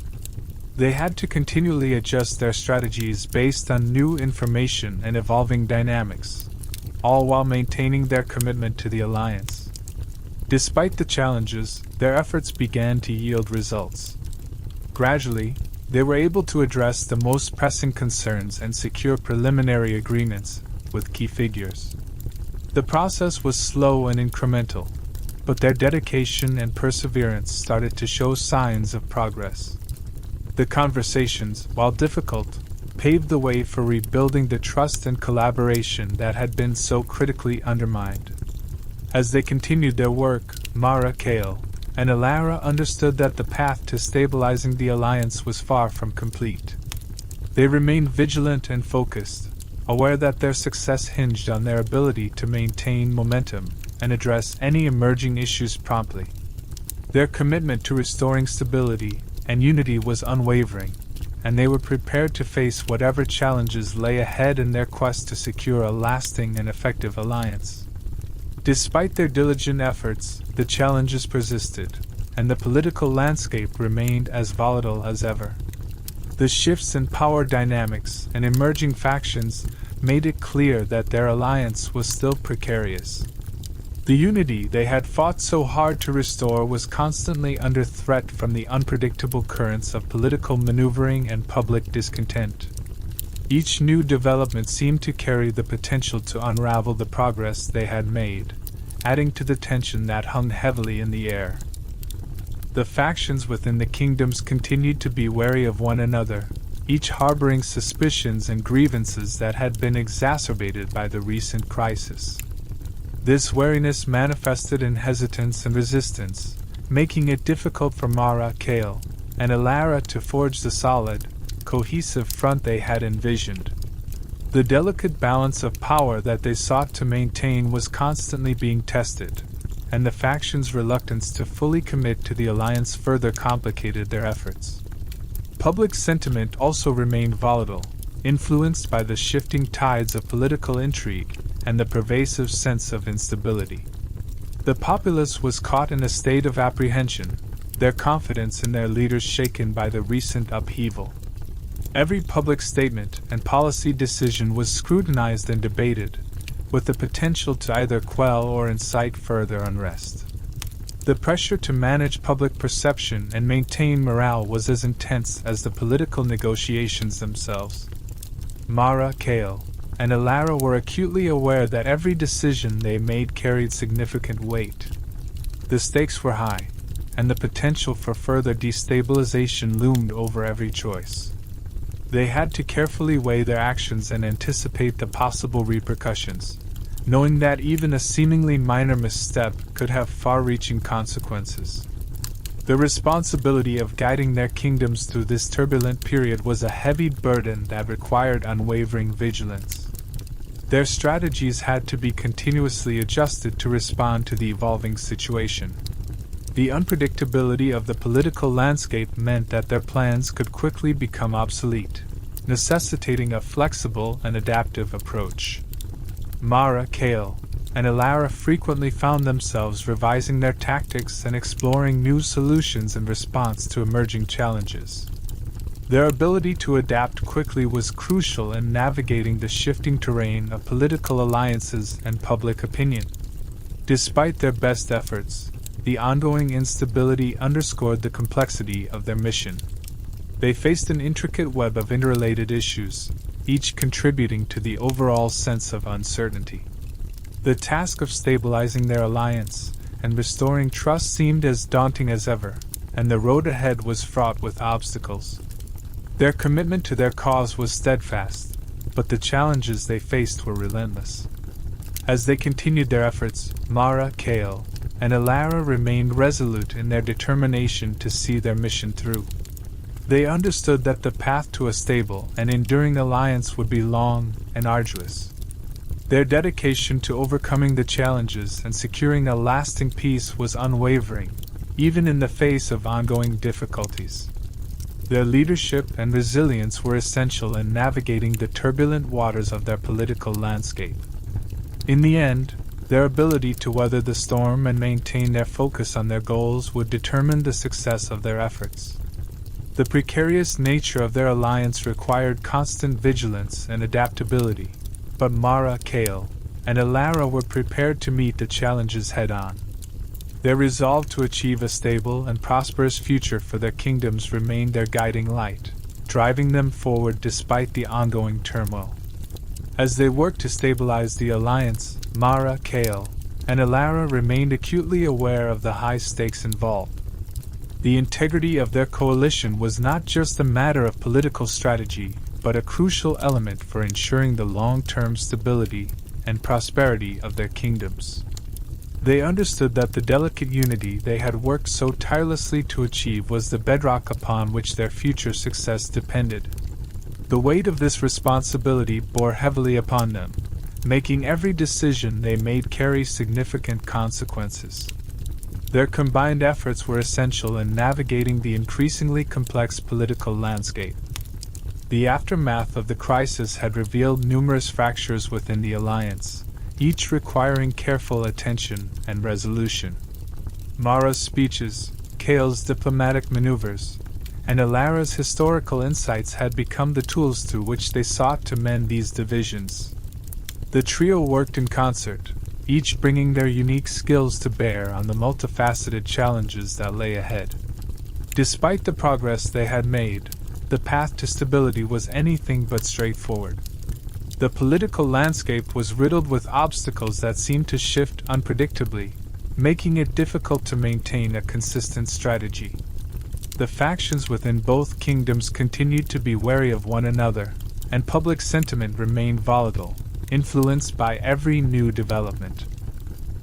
They had to continually adjust their strategies based on new information and evolving dynamics, all while maintaining their commitment to the alliance. Despite the challenges, their efforts began to yield results. Gradually, they were able to address the most pressing concerns and secure preliminary agreements with key figures. The process was slow and incremental, but their dedication and perseverance started to show signs of progress. The conversations, while difficult, paved the way for rebuilding the trust and collaboration that had been so critically undermined. As they continued their work, Mara, Kale, and Alara understood that the path to stabilizing the alliance was far from complete. They remained vigilant and focused, aware that their success hinged on their ability to maintain momentum and address any emerging issues promptly. Their commitment to restoring stability and unity was unwavering, and they were prepared to face whatever challenges lay ahead in their quest to secure a lasting and effective alliance. Despite their diligent efforts, the challenges persisted, and the political landscape remained as volatile as ever. The shifts in power dynamics and emerging factions made it clear that their alliance was still precarious. The unity they had fought so hard to restore was constantly under threat from the unpredictable currents of political maneuvering and public discontent. Each new development seemed to carry the potential to unravel the progress they had made, adding to the tension that hung heavily in the air. The factions within the kingdoms continued to be wary of one another, each harboring suspicions and grievances that had been exacerbated by the recent crisis. This wariness manifested in hesitance and resistance, making it difficult for Mara, Kale, and Alara to forge the solid, cohesive front they had envisioned. The delicate balance of power that they sought to maintain was constantly being tested, and the factions' reluctance to fully commit to the alliance further complicated their efforts. Public sentiment also remained volatile, influenced by the shifting tides of political intrigue and the pervasive sense of instability. The populace was caught in a state of apprehension, their confidence in their leaders shaken by the recent upheaval. Every public statement and policy decision was scrutinized and debated, with the potential to either quell or incite further unrest. The pressure to manage public perception and maintain morale was as intense as the political negotiations themselves. Mara, Kale, and Alara were acutely aware that every decision they made carried significant weight. The stakes were high, and the potential for further destabilization loomed over every choice. They had to carefully weigh their actions and anticipate the possible repercussions, knowing that even a seemingly minor misstep could have far-reaching consequences. The responsibility of guiding their kingdoms through this turbulent period was a heavy burden that required unwavering vigilance. Their strategies had to be continuously adjusted to respond to the evolving situation. The unpredictability of the political landscape meant that their plans could quickly become obsolete, necessitating a flexible and adaptive approach. Mara, Kale, and Alara frequently found themselves revising their tactics and exploring new solutions in response to emerging challenges. Their ability to adapt quickly was crucial in navigating the shifting terrain of political alliances and public opinion. Despite their best efforts, the ongoing instability underscored the complexity of their mission. They faced an intricate web of interrelated issues, each contributing to the overall sense of uncertainty. The task of stabilizing their alliance and restoring trust seemed as daunting as ever, and the road ahead was fraught with obstacles. Their commitment to their cause was steadfast, but the challenges they faced were relentless. As they continued their efforts, Mara, Kale, and Alara remained resolute in their determination to see their mission through. They understood that the path to a stable and enduring alliance would be long and arduous. Their dedication to overcoming the challenges and securing a lasting peace was unwavering, even in the face of ongoing difficulties. Their leadership and resilience were essential in navigating the turbulent waters of their political landscape. In the end, their ability to weather the storm and maintain their focus on their goals would determine the success of their efforts. The precarious nature of their alliance required constant vigilance and adaptability, but Mara, Kale, and Alara were prepared to meet the challenges head-on. Their resolve to achieve a stable and prosperous future for their kingdoms remained their guiding light, driving them forward despite the ongoing turmoil. As they worked to stabilize the alliance, Mara, Kale, and Alara remained acutely aware of the high stakes involved. The integrity of their coalition was not just a matter of political strategy, but a crucial element for ensuring the long-term stability and prosperity of their kingdoms. They understood that the delicate unity they had worked so tirelessly to achieve was the bedrock upon which their future success depended. The weight of this responsibility bore heavily upon them, making every decision they made carry significant consequences. Their combined efforts were essential in navigating the increasingly complex political landscape. The aftermath of the crisis had revealed numerous fractures within the alliance, each requiring careful attention and resolution. Mara's speeches, Kale's diplomatic maneuvers, and Alara's historical insights had become the tools through which they sought to mend these divisions. The trio worked in concert, each bringing their unique skills to bear on the multifaceted challenges that lay ahead. Despite the progress they had made, the path to stability was anything but straightforward. The political landscape was riddled with obstacles that seemed to shift unpredictably, making it difficult to maintain a consistent strategy. The factions within both kingdoms continued to be wary of one another, and public sentiment remained volatile, influenced by every new development.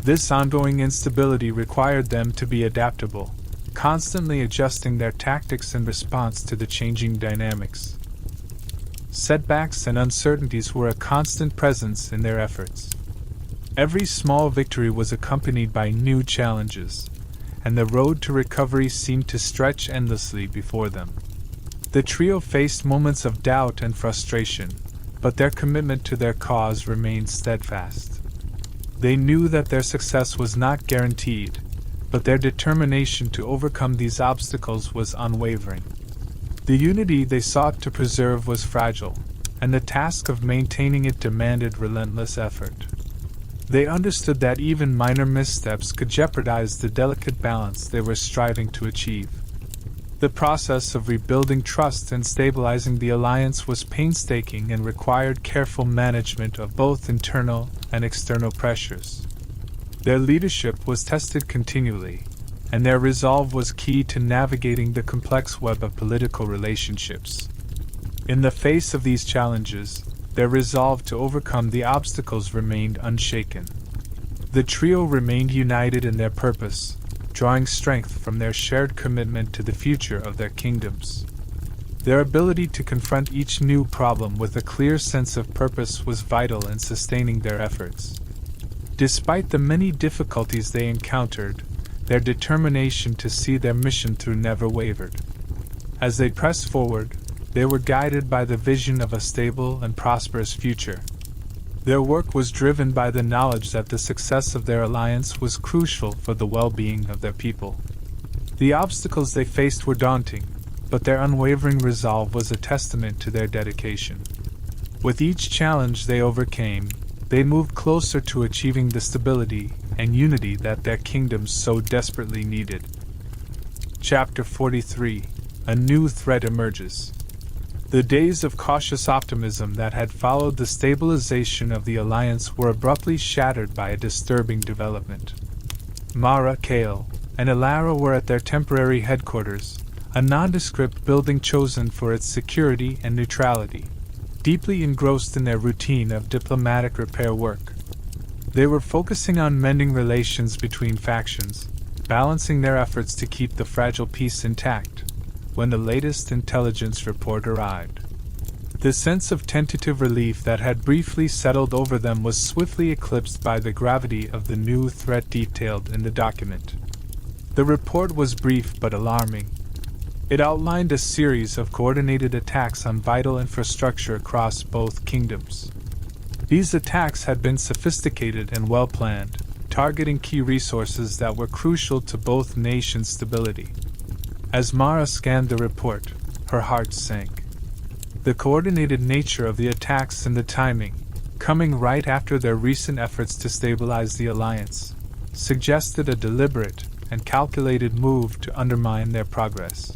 This ongoing instability required them to be adaptable, constantly adjusting their tactics in response to the changing dynamics. Setbacks and uncertainties were a constant presence in their efforts. Every small victory was accompanied by new challenges, and the road to recovery seemed to stretch endlessly before them. The trio faced moments of doubt and frustration, but their commitment to their cause remained steadfast. They knew that their success was not guaranteed, but their determination to overcome these obstacles was unwavering. The unity they sought to preserve was fragile, and the task of maintaining it demanded relentless effort. They understood that even minor missteps could jeopardize the delicate balance they were striving to achieve. The process of rebuilding trust and stabilizing the alliance was painstaking and required careful management of both internal and external pressures. Their leadership was tested continually, and their resolve was key to navigating the complex web of political relationships. In the face of these challenges, their resolve to overcome the obstacles remained unshaken. The trio remained united in their purpose, drawing strength from their shared commitment to the future of their kingdoms. Their ability to confront each new problem with a clear sense of purpose was vital in sustaining their efforts. Despite the many difficulties they encountered, their determination to see their mission through never wavered. As they pressed forward, they were guided by the vision of a stable and prosperous future. Their work was driven by the knowledge that the success of their alliance was crucial for the well-being of their people. The obstacles they faced were daunting, but their unwavering resolve was a testament to their dedication. With each challenge they overcame, they moved closer to achieving the stability and unity that their kingdoms so desperately needed. Chapter 43: A New Threat Emerges. The days of cautious optimism that had followed the stabilization of the alliance were abruptly shattered by a disturbing development. Mara, Kale, and Elara were at their temporary headquarters, a nondescript building chosen for its security and neutrality, deeply engrossed in their routine of diplomatic repair work. They were focusing on mending relations between factions, balancing their efforts to keep the fragile peace intact, when the latest intelligence report arrived. The sense of tentative relief that had briefly settled over them was swiftly eclipsed by the gravity of the new threat detailed in the document. The report was brief but alarming. It outlined a series of coordinated attacks on vital infrastructure across both kingdoms. These attacks had been sophisticated and well-planned, targeting key resources that were crucial to both nations' stability. As Mara scanned the report, her heart sank. The coordinated nature of the attacks and the timing, coming right after their recent efforts to stabilize the alliance, suggested a deliberate and calculated move to undermine their progress.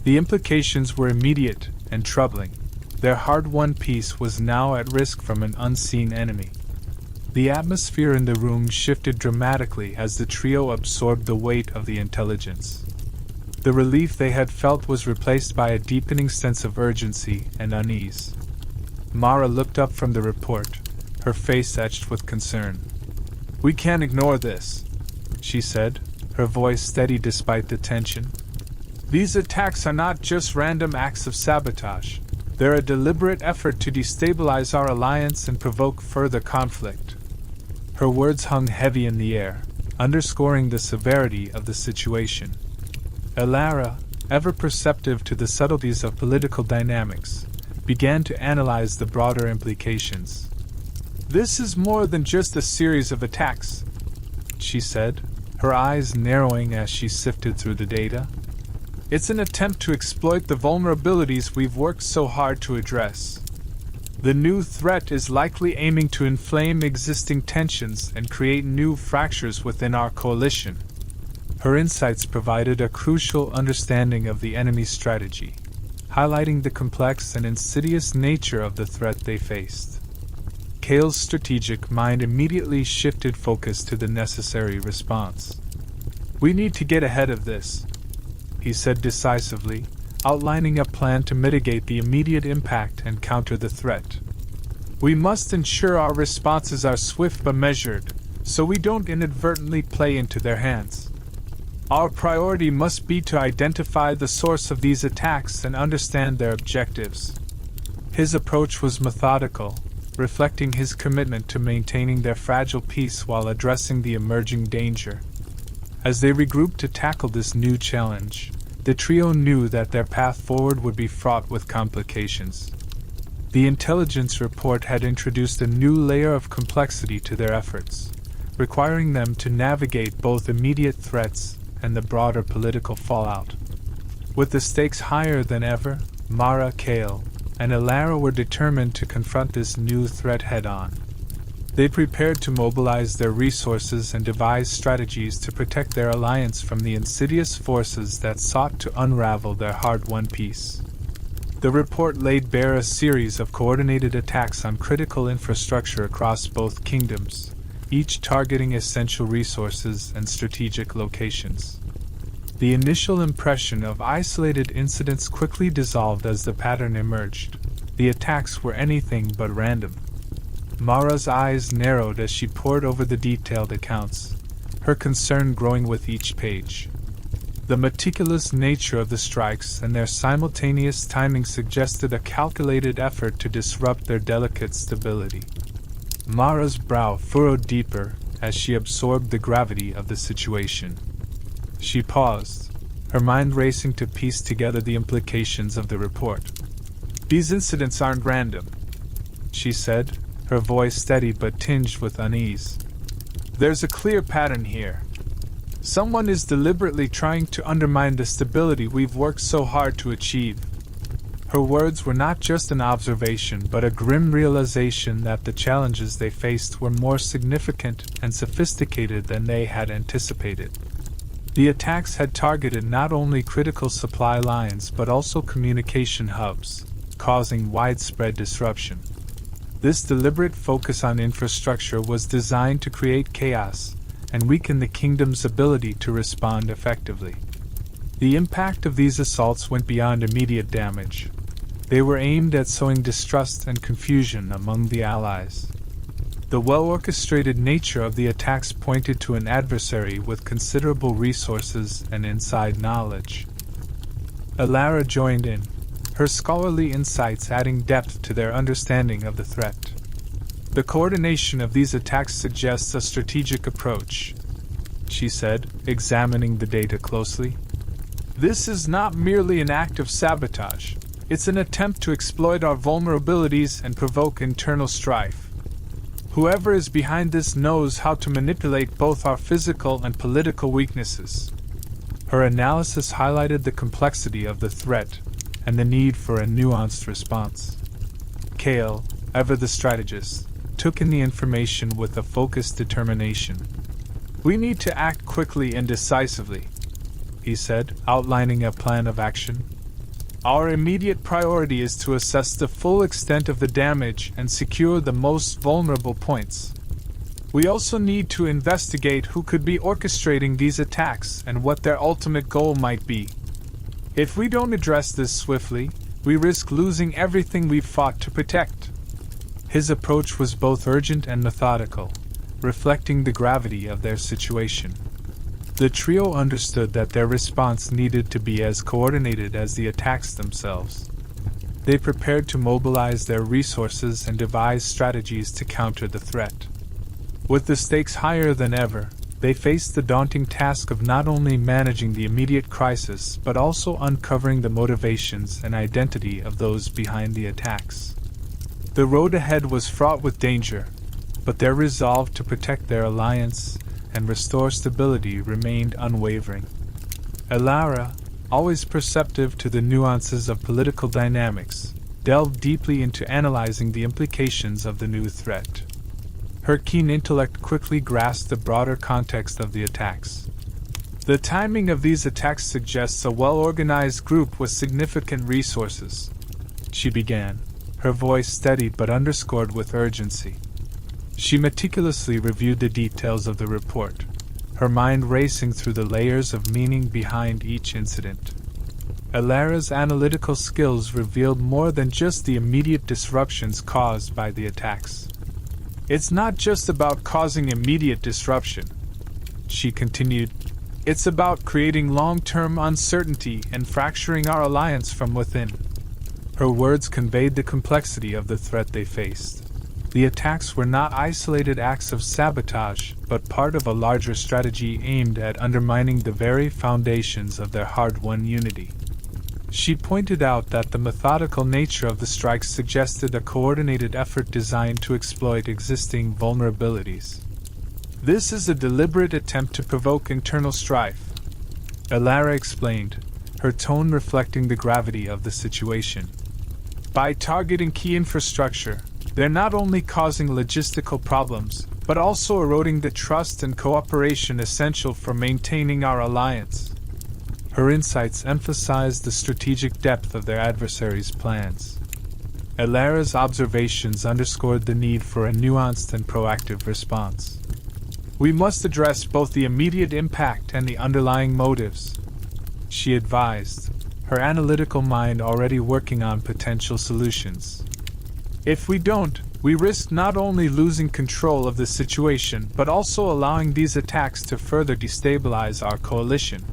The implications were immediate and troubling. Their hard-won peace was now at risk from an unseen enemy. The atmosphere in the room shifted dramatically as the trio absorbed the weight of the intelligence. The relief they had felt was replaced by a deepening sense of urgency and unease. Mara looked up from the report, her face etched with concern. "We can't ignore this," she said, her voice steady despite the tension. "These attacks are not just random acts of sabotage. They're a deliberate effort to destabilize our alliance and provoke further conflict." Her words hung heavy in the air, underscoring the severity of the situation. Elara, ever perceptive to the subtleties of political dynamics, began to analyze the broader implications. "This is more than just a series of attacks," she said, her eyes narrowing as she sifted through the data. "It's an attempt to exploit the vulnerabilities we've worked so hard to address. The new threat is likely aiming to inflame existing tensions and create new fractures within our coalition." Her insights provided a crucial understanding of the enemy's strategy, highlighting the complex and insidious nature of the threat they faced. Kale's strategic mind immediately shifted focus to the necessary response. "We need to get ahead of this," he said decisively, outlining a plan to mitigate the immediate impact and counter the threat. "We must ensure our responses are swift but measured, so we don't inadvertently play into their hands. Our priority must be to identify the source of these attacks and understand their objectives." His approach was methodical, reflecting his commitment to maintaining their fragile peace while addressing the emerging danger. As they regrouped to tackle this new challenge, the trio knew that their path forward would be fraught with complications. The intelligence report had introduced a new layer of complexity to their efforts, requiring them to navigate both immediate threats and the broader political fallout. With the stakes higher than ever, Mara, Kale, and Elara were determined to confront this new threat head-on. They prepared to mobilize their resources and devise strategies to protect their alliance from the insidious forces that sought to unravel their hard-won peace. The report laid bare a series of coordinated attacks on critical infrastructure across both kingdoms, each targeting essential resources and strategic locations. The initial impression of isolated incidents quickly dissolved as the pattern emerged. The attacks were anything but random. Mara's eyes narrowed as she pored over the detailed accounts, her concern growing with each page. The meticulous nature of the strikes and their simultaneous timing suggested a calculated effort to disrupt their delicate stability. Mara's brow furrowed deeper as she absorbed the gravity of the situation. She paused, her mind racing to piece together the implications of the report. "These incidents aren't random," she said, her voice steady but tinged with unease. "There's a clear pattern here. Someone is deliberately trying to undermine the stability we've worked so hard to achieve." Her words were not just an observation but a grim realization that the challenges they faced were more significant and sophisticated than they had anticipated. The attacks had targeted not only critical supply lines but also communication hubs, causing widespread disruption. This deliberate focus on infrastructure was designed to create chaos and weaken the kingdom's ability to respond effectively. The impact of these assaults went beyond immediate damage. They were aimed at sowing distrust and confusion among the allies. The well-orchestrated nature of the attacks pointed to an adversary with considerable resources and inside knowledge. Elara joined in, her scholarly insights adding depth to their understanding of the threat. "The coordination of these attacks suggests a strategic approach," she said, examining the data closely. "This is not merely an act of sabotage. It's an attempt to exploit our vulnerabilities and provoke internal strife. Whoever is behind this knows how to manipulate both our physical and political weaknesses." Her analysis highlighted the complexity of the threat and the need for a nuanced response. Kale, ever the strategist, took in the information with a focused determination. "We need to act quickly and decisively," he said, outlining a plan of action. "Our immediate priority is to assess the full extent of the damage and secure the most vulnerable points. We also need to investigate who could be orchestrating these attacks and what their ultimate goal might be. If we don't address this swiftly, we risk losing everything we've fought to protect." His approach was both urgent and methodical, reflecting the gravity of their situation. The trio understood that their response needed to be as coordinated as the attacks themselves. They prepared to mobilize their resources and devise strategies to counter the threat. With the stakes higher than ever, they faced the daunting task of not only managing the immediate crisis but also uncovering the motivations and identity of those behind the attacks. The road ahead was fraught with danger, but their resolve to protect their alliance and restore stability remained unwavering. Elara, always perceptive to the nuances of political dynamics, delved deeply into analyzing the implications of the new threat. Her keen intellect quickly grasped the broader context of the attacks. "The timing of these attacks suggests a well-organized group with significant resources," she began, her voice steady but underscored with urgency. She meticulously reviewed the details of the report, her mind racing through the layers of meaning behind each incident. Elara's analytical skills revealed more than just the immediate disruptions caused by the attacks. "It's not just about causing immediate disruption," she continued. "It's about creating long-term uncertainty and fracturing our alliance from within." Her words conveyed the complexity of the threat they faced. The attacks were not isolated acts of sabotage, but part of a larger strategy aimed at undermining the very foundations of their hard-won unity. She pointed out that the methodical nature of the strikes suggested a coordinated effort designed to exploit existing vulnerabilities. This is a deliberate attempt to provoke internal strife, Alara explained, her tone reflecting the gravity of the situation. By targeting key infrastructure, they're not only causing logistical problems, but also eroding the trust and cooperation essential for maintaining our alliance. Her insights emphasized the strategic depth of their adversaries' plans. Alara's observations underscored the need for a nuanced and proactive response. We must address both the immediate impact and the underlying motives, she advised, her analytical mind already working on potential solutions. If we don't, we risk not only losing control of the situation but also allowing these attacks to further destabilize our coalition.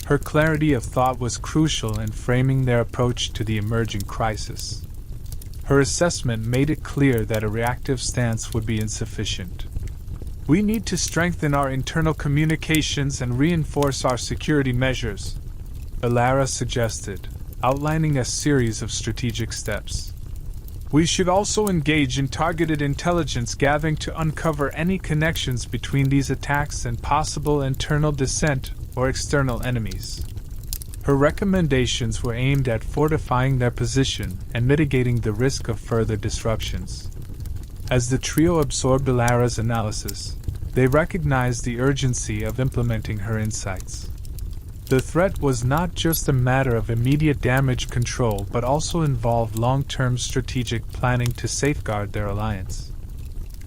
Her clarity of thought was crucial in framing their approach to the emerging crisis. Her assessment made it clear that a reactive stance would be insufficient. We need to strengthen our internal communications and reinforce our security measures, Alara suggested, outlining a series of strategic steps. We should also engage in targeted intelligence gathering to uncover any connections between these attacks and possible internal dissent or external enemies. Her recommendations were aimed at fortifying their position and mitigating the risk of further disruptions. As the trio absorbed Alara's analysis, they recognized the urgency of implementing her insights. The threat was not just a matter of immediate damage control but also involved long-term strategic planning to safeguard their alliance.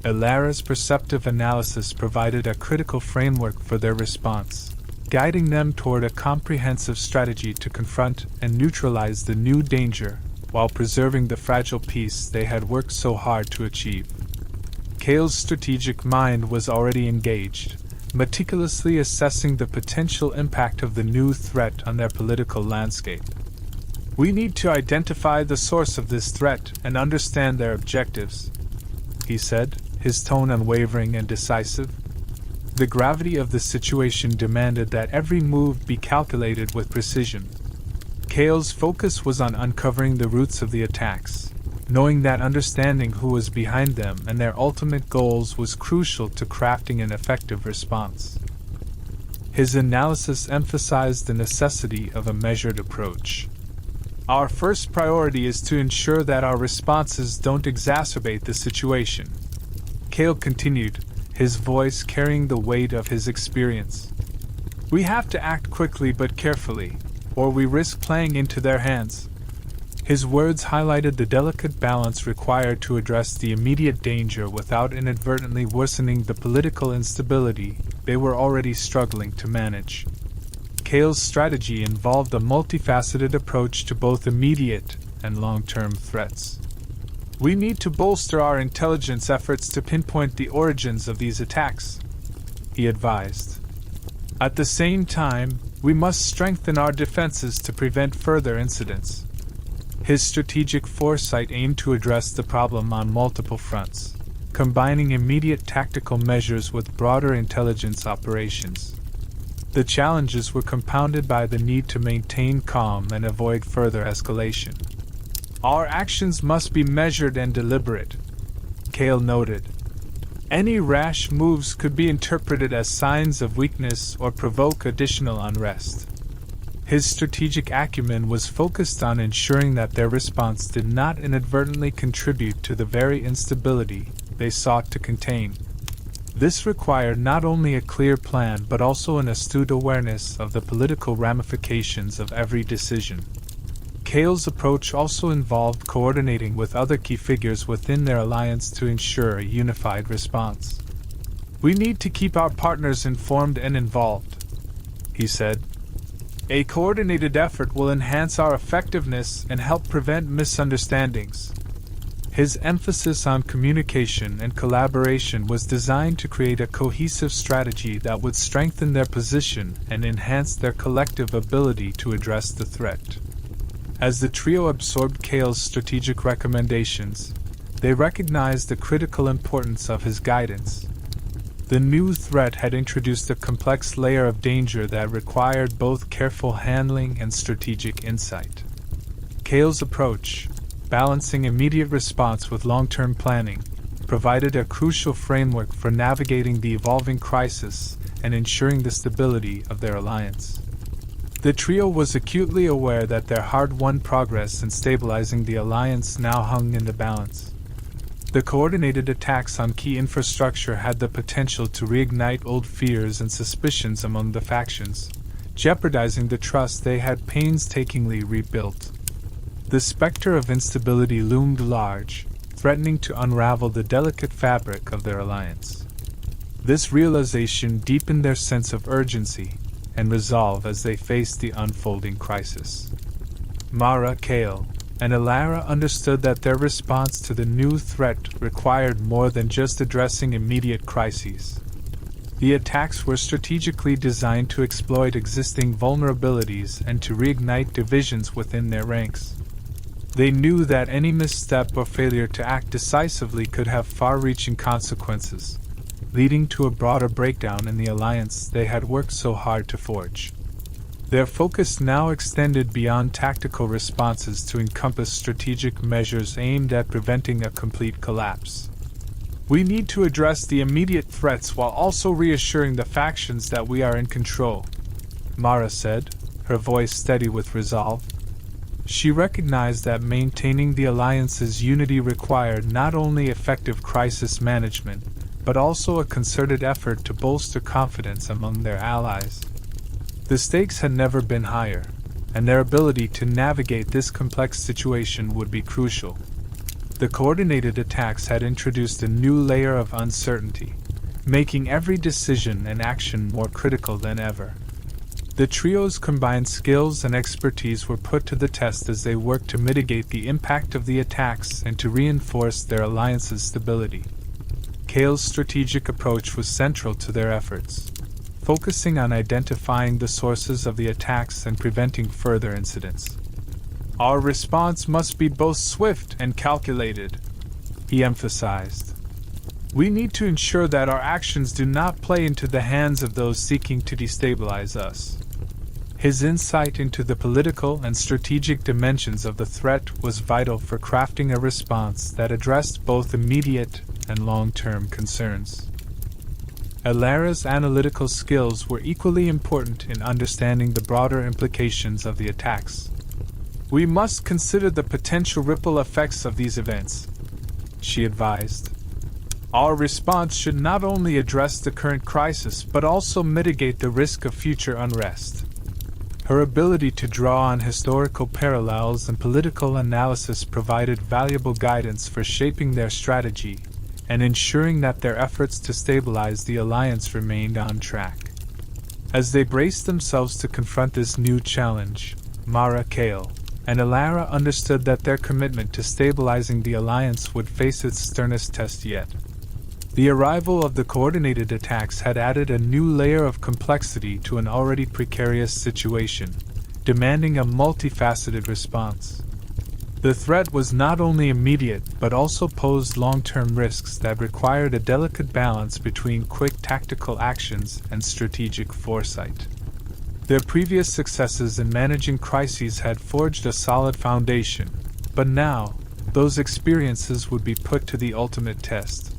Alara's perceptive analysis provided a critical framework for their response, guiding them toward a comprehensive strategy to confront and neutralize the new danger while preserving the fragile peace they had worked so hard to achieve. Kale's strategic mind was already engaged, meticulously assessing the potential impact of the new threat on their political landscape. We need to identify the source of this threat and understand their objectives, he said, his tone unwavering and decisive. The gravity of the situation demanded that every move be calculated with precision. Kale's focus was on uncovering the roots of the attacks, knowing that understanding who was behind them and their ultimate goals was crucial to crafting an effective response. His analysis emphasized the necessity of a measured approach. Our first priority is to ensure that our responses don't exacerbate the situation, Kale continued, his voice carrying the weight of his experience. We have to act quickly but carefully, or we risk playing into their hands. His words highlighted the delicate balance required to address the immediate danger without inadvertently worsening the political instability they were already struggling to manage. Kale's strategy involved a multifaceted approach to both immediate and long-term threats. We need to bolster our intelligence efforts to pinpoint the origins of these attacks, he advised. At the same time, we must strengthen our defenses to prevent further incidents. His strategic foresight aimed to address the problem on multiple fronts, combining immediate tactical measures with broader intelligence operations. The challenges were compounded by the need to maintain calm and avoid further escalation. Our actions must be measured and deliberate, Kale noted. Any rash moves could be interpreted as signs of weakness or provoke additional unrest. His strategic acumen was focused on ensuring that their response did not inadvertently contribute to the very instability they sought to contain. This required not only a clear plan but also an astute awareness of the political ramifications of every decision. Kale's approach also involved coordinating with other key figures within their alliance to ensure a unified response. We need to keep our partners informed and involved, he said. A coordinated effort will enhance our effectiveness and help prevent misunderstandings. His emphasis on communication and collaboration was designed to create a cohesive strategy that would strengthen their position and enhance their collective ability to address the threat. As the trio absorbed Kale's strategic recommendations, they recognized the critical importance of his guidance. The new threat had introduced a complex layer of danger that required both careful handling and strategic insight. Kale's approach, balancing immediate response with long-term planning, provided a crucial framework for navigating the evolving crisis and ensuring the stability of their alliance. The trio was acutely aware that their hard-won progress in stabilizing the alliance now hung in the balance. The coordinated attacks on key infrastructure had the potential to reignite old fears and suspicions among the factions, jeopardizing the trust they had painstakingly rebuilt. The specter of instability loomed large, threatening to unravel the delicate fabric of their alliance. This realization deepened their sense of urgency and resolve as they faced the unfolding crisis. Mara, Kale, and Alara understood that their response to the new threat required more than just addressing immediate crises. The attacks were strategically designed to exploit existing vulnerabilities and to reignite divisions within their ranks. They knew that any misstep or failure to act decisively could have far-reaching consequences, leading to a broader breakdown in the alliance they had worked so hard to forge. Their focus now extended beyond tactical responses to encompass strategic measures aimed at preventing a complete collapse. We need to address the immediate threats while also reassuring the factions that we are in control, Mara said, her voice steady with resolve. She recognized that maintaining the alliance's unity required not only effective crisis management, but also a concerted effort to bolster confidence among their allies. The stakes had never been higher, and their ability to navigate this complex situation would be crucial. The coordinated attacks had introduced a new layer of uncertainty, making every decision and action more critical than ever. The trio's combined skills and expertise were put to the test as they worked to mitigate the impact of the attacks and to reinforce their alliance's stability. Kale's strategic approach was central to their efforts, focusing on identifying the sources of the attacks and preventing further incidents. Our response must be both swift and calculated, he emphasized. We need to ensure that our actions do not play into the hands of those seeking to destabilize us. His insight into the political and strategic dimensions of the threat was vital for crafting a response that addressed both immediate and long-term concerns. Alara's analytical skills were equally important in understanding the broader implications of the attacks. We must consider the potential ripple effects of these events, she advised. Our response should not only address the current crisis but also mitigate the risk of future unrest. Her ability to draw on historical parallels and political analysis provided valuable guidance for shaping their strategy and ensuring that their efforts to stabilize the alliance remained on track. As they braced themselves to confront this new challenge, Mara, Kale, and Alara understood that their commitment to stabilizing the alliance would face its sternest test yet. The arrival of the coordinated attacks had added a new layer of complexity to an already precarious situation, demanding a multifaceted response. The threat was not only immediate but also posed long-term risks that required a delicate balance between quick tactical actions and strategic foresight. Their previous successes in managing crises had forged a solid foundation, but now, those experiences would be put to the ultimate test.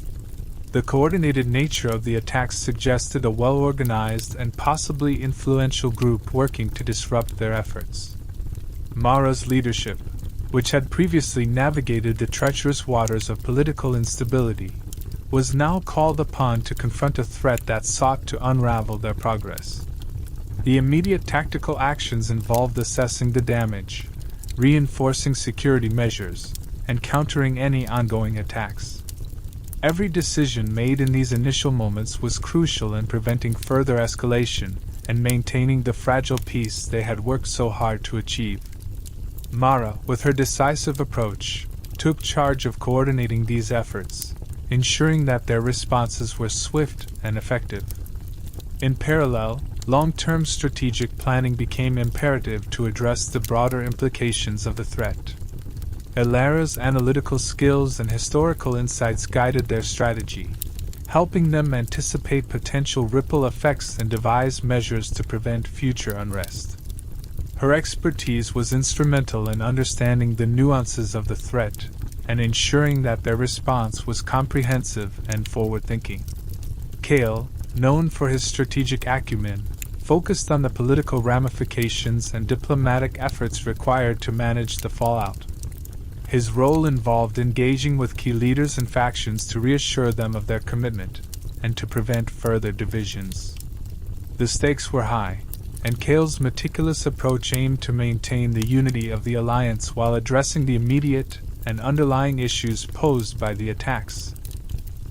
The coordinated nature of the attacks suggested a well-organized and possibly influential group working to disrupt their efforts. Mara's leadership, which had previously navigated the treacherous waters of political instability, was now called upon to confront a threat that sought to unravel their progress. The immediate tactical actions involved assessing the damage, reinforcing security measures, and countering any ongoing attacks. Every decision made in these initial moments was crucial in preventing further escalation and maintaining the fragile peace they had worked so hard to achieve. Mara, with her decisive approach, took charge of coordinating these efforts, ensuring that their responses were swift and effective. In parallel, long-term strategic planning became imperative to address the broader implications of the threat. Alara's analytical skills and historical insights guided their strategy, helping them anticipate potential ripple effects and devise measures to prevent future unrest. Her expertise was instrumental in understanding the nuances of the threat and ensuring that their response was comprehensive and forward-thinking. Kale, known for his strategic acumen, focused on the political ramifications and diplomatic efforts required to manage the fallout. His role involved engaging with key leaders and factions to reassure them of their commitment and to prevent further divisions. The stakes were high, and Kale's meticulous approach aimed to maintain the unity of the alliance while addressing the immediate and underlying issues posed by the attacks.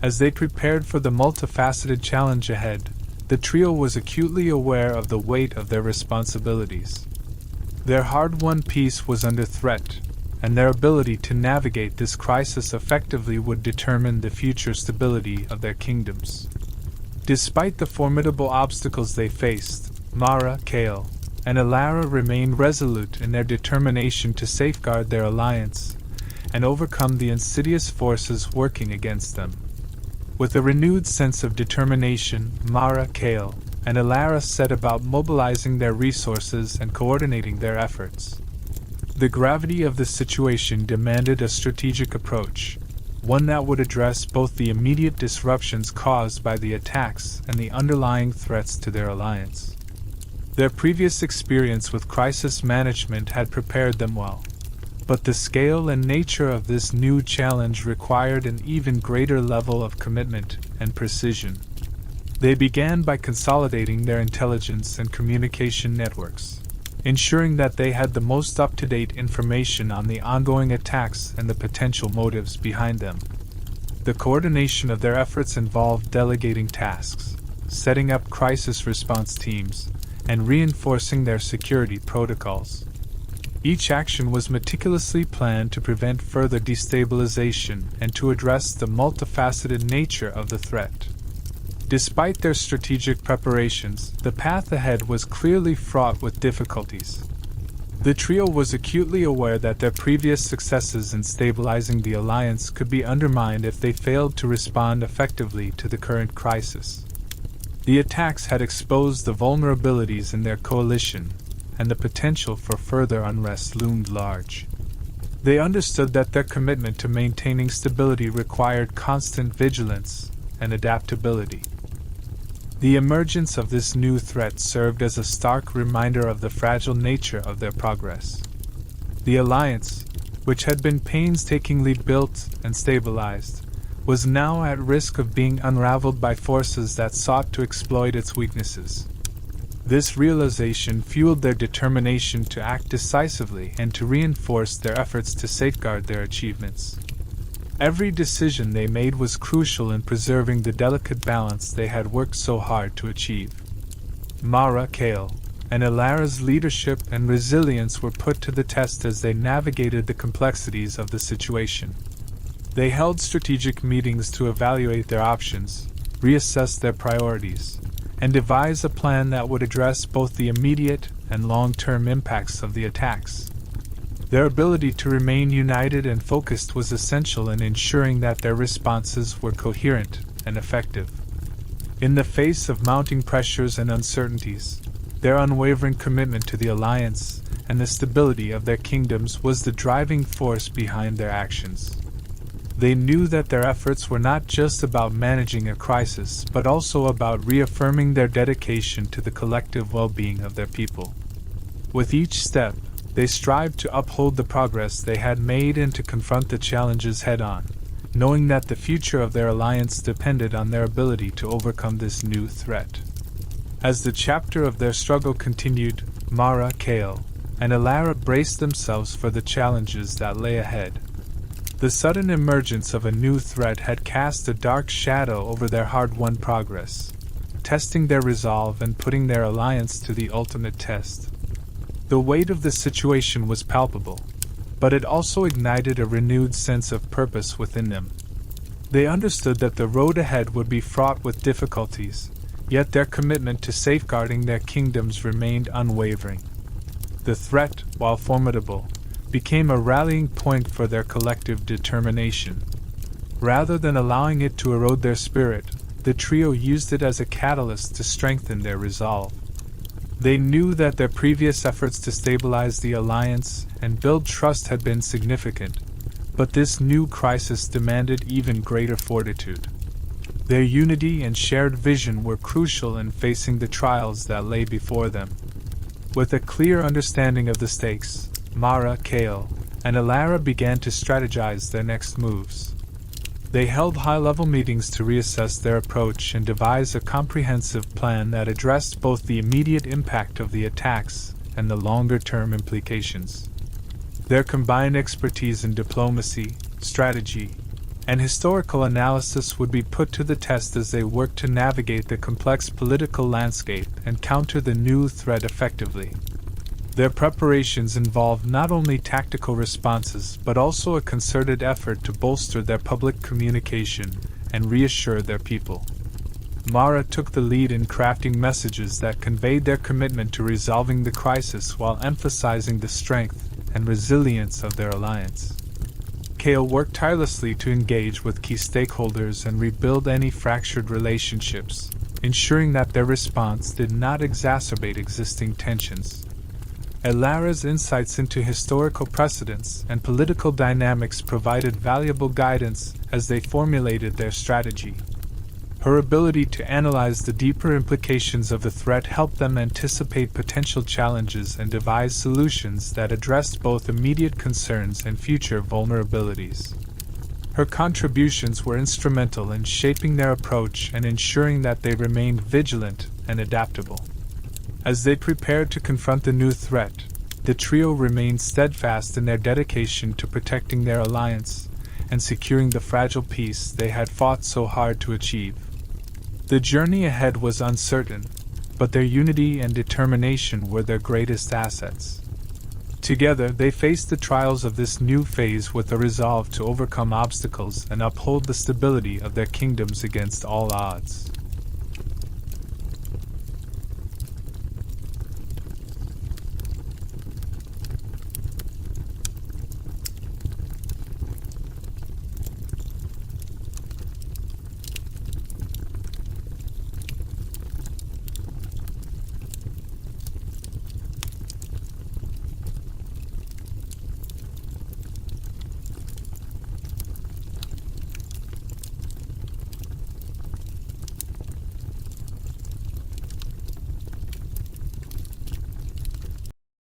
As they prepared for the multifaceted challenge ahead, the trio was acutely aware of the weight of their responsibilities. Their hard-won peace was under threat, and their ability to navigate this crisis effectively would determine the future stability of their kingdoms. Despite the formidable obstacles they faced, Mara, Kale, and Alara remained resolute in their determination to safeguard their alliance and overcome the insidious forces working against them. With a renewed sense of determination, Mara, Kale, and Alara set about mobilizing their resources and coordinating their efforts. The gravity of the situation demanded a strategic approach, one that would address both the immediate disruptions caused by the attacks and the underlying threats to their alliance. Their previous experience with crisis management had prepared them well, but the scale and nature of this new challenge required an even greater level of commitment and precision. They began by consolidating their intelligence and communication networks, ensuring that they had the most up-to-date information on the ongoing attacks and the potential motives behind them. The coordination of their efforts involved delegating tasks, setting up crisis response teams, and reinforcing their security protocols. Each action was meticulously planned to prevent further destabilization and to address the multifaceted nature of the threat. Despite their strategic preparations, the path ahead was clearly fraught with difficulties. The trio was acutely aware that their previous successes in stabilizing the alliance could be undermined if they failed to respond effectively to the current crisis. The attacks had exposed the vulnerabilities in their coalition, and the potential for further unrest loomed large. They understood that their commitment to maintaining stability required constant vigilance and adaptability. The emergence of this new threat served as a stark reminder of the fragile nature of their progress. The alliance, which had been painstakingly built and stabilized, was now at risk of being unraveled by forces that sought to exploit its weaknesses. This realization fueled their determination to act decisively and to reinforce their efforts to safeguard their achievements. Every decision they made was crucial in preserving the delicate balance they had worked so hard to achieve. Mara, Kale, and Alara's leadership and resilience were put to the test as they navigated the complexities of the situation. They held strategic meetings to evaluate their options, reassess their priorities, and devise a plan that would address both the immediate and long-term impacts of the attacks. Their ability to remain united and focused was essential in ensuring that their responses were coherent and effective. In the face of mounting pressures and uncertainties, their unwavering commitment to the alliance and the stability of their kingdoms was the driving force behind their actions. They knew that their efforts were not just about managing a crisis, but also about reaffirming their dedication to the collective well-being of their people. With each step, they strived to uphold the progress they had made and to confront the challenges head-on, knowing that the future of their alliance depended on their ability to overcome this new threat. As the chapter of their struggle continued, Mara, Kale, and Alara braced themselves for the challenges that lay ahead. The sudden emergence of a new threat had cast a dark shadow over their hard-won progress, testing their resolve and putting their alliance to the ultimate test. The weight of the situation was palpable, but it also ignited a renewed sense of purpose within them. They understood that the road ahead would be fraught with difficulties, yet their commitment to safeguarding their kingdoms remained unwavering. The threat, while formidable, became a rallying point for their collective determination. Rather than allowing it to erode their spirit, the trio used it as a catalyst to strengthen their resolve. They knew that their previous efforts to stabilize the alliance and build trust had been significant, But this new crisis demanded even greater fortitude. Their unity and shared vision were crucial in facing the trials that lay before them. With a clear understanding of the stakes, Mara, Kale, and Alara began to strategize their next moves. They held high-level meetings to reassess their approach and devise a comprehensive plan that addressed both the immediate impact of the attacks and the longer-term implications. Their combined expertise in diplomacy, strategy, and historical analysis would be put to the test as they worked to navigate the complex political landscape and counter the new threat effectively. Their preparations involved not only tactical responses but also a concerted effort to bolster their public communication and reassure their people. Mara took the lead in crafting messages that conveyed their commitment to resolving the crisis while emphasizing the strength and resilience of their alliance. Kale worked tirelessly to engage with key stakeholders and rebuild any fractured relationships, ensuring that their response did not exacerbate existing tensions. Alara's insights into historical precedents and political dynamics provided valuable guidance as they formulated their strategy. Her ability to analyze the deeper implications of the threat helped them anticipate potential challenges and devise solutions that addressed both immediate concerns and future vulnerabilities. Her contributions were instrumental in shaping their approach and ensuring that they remained vigilant and adaptable. As they prepared to confront the new threat, the trio remained steadfast in their dedication to protecting their alliance and securing the fragile peace they had fought so hard to achieve. The journey ahead was uncertain, but their unity and determination were their greatest assets. Together, they faced the trials of this new phase with a resolve to overcome obstacles and uphold the stability of their kingdoms against all odds.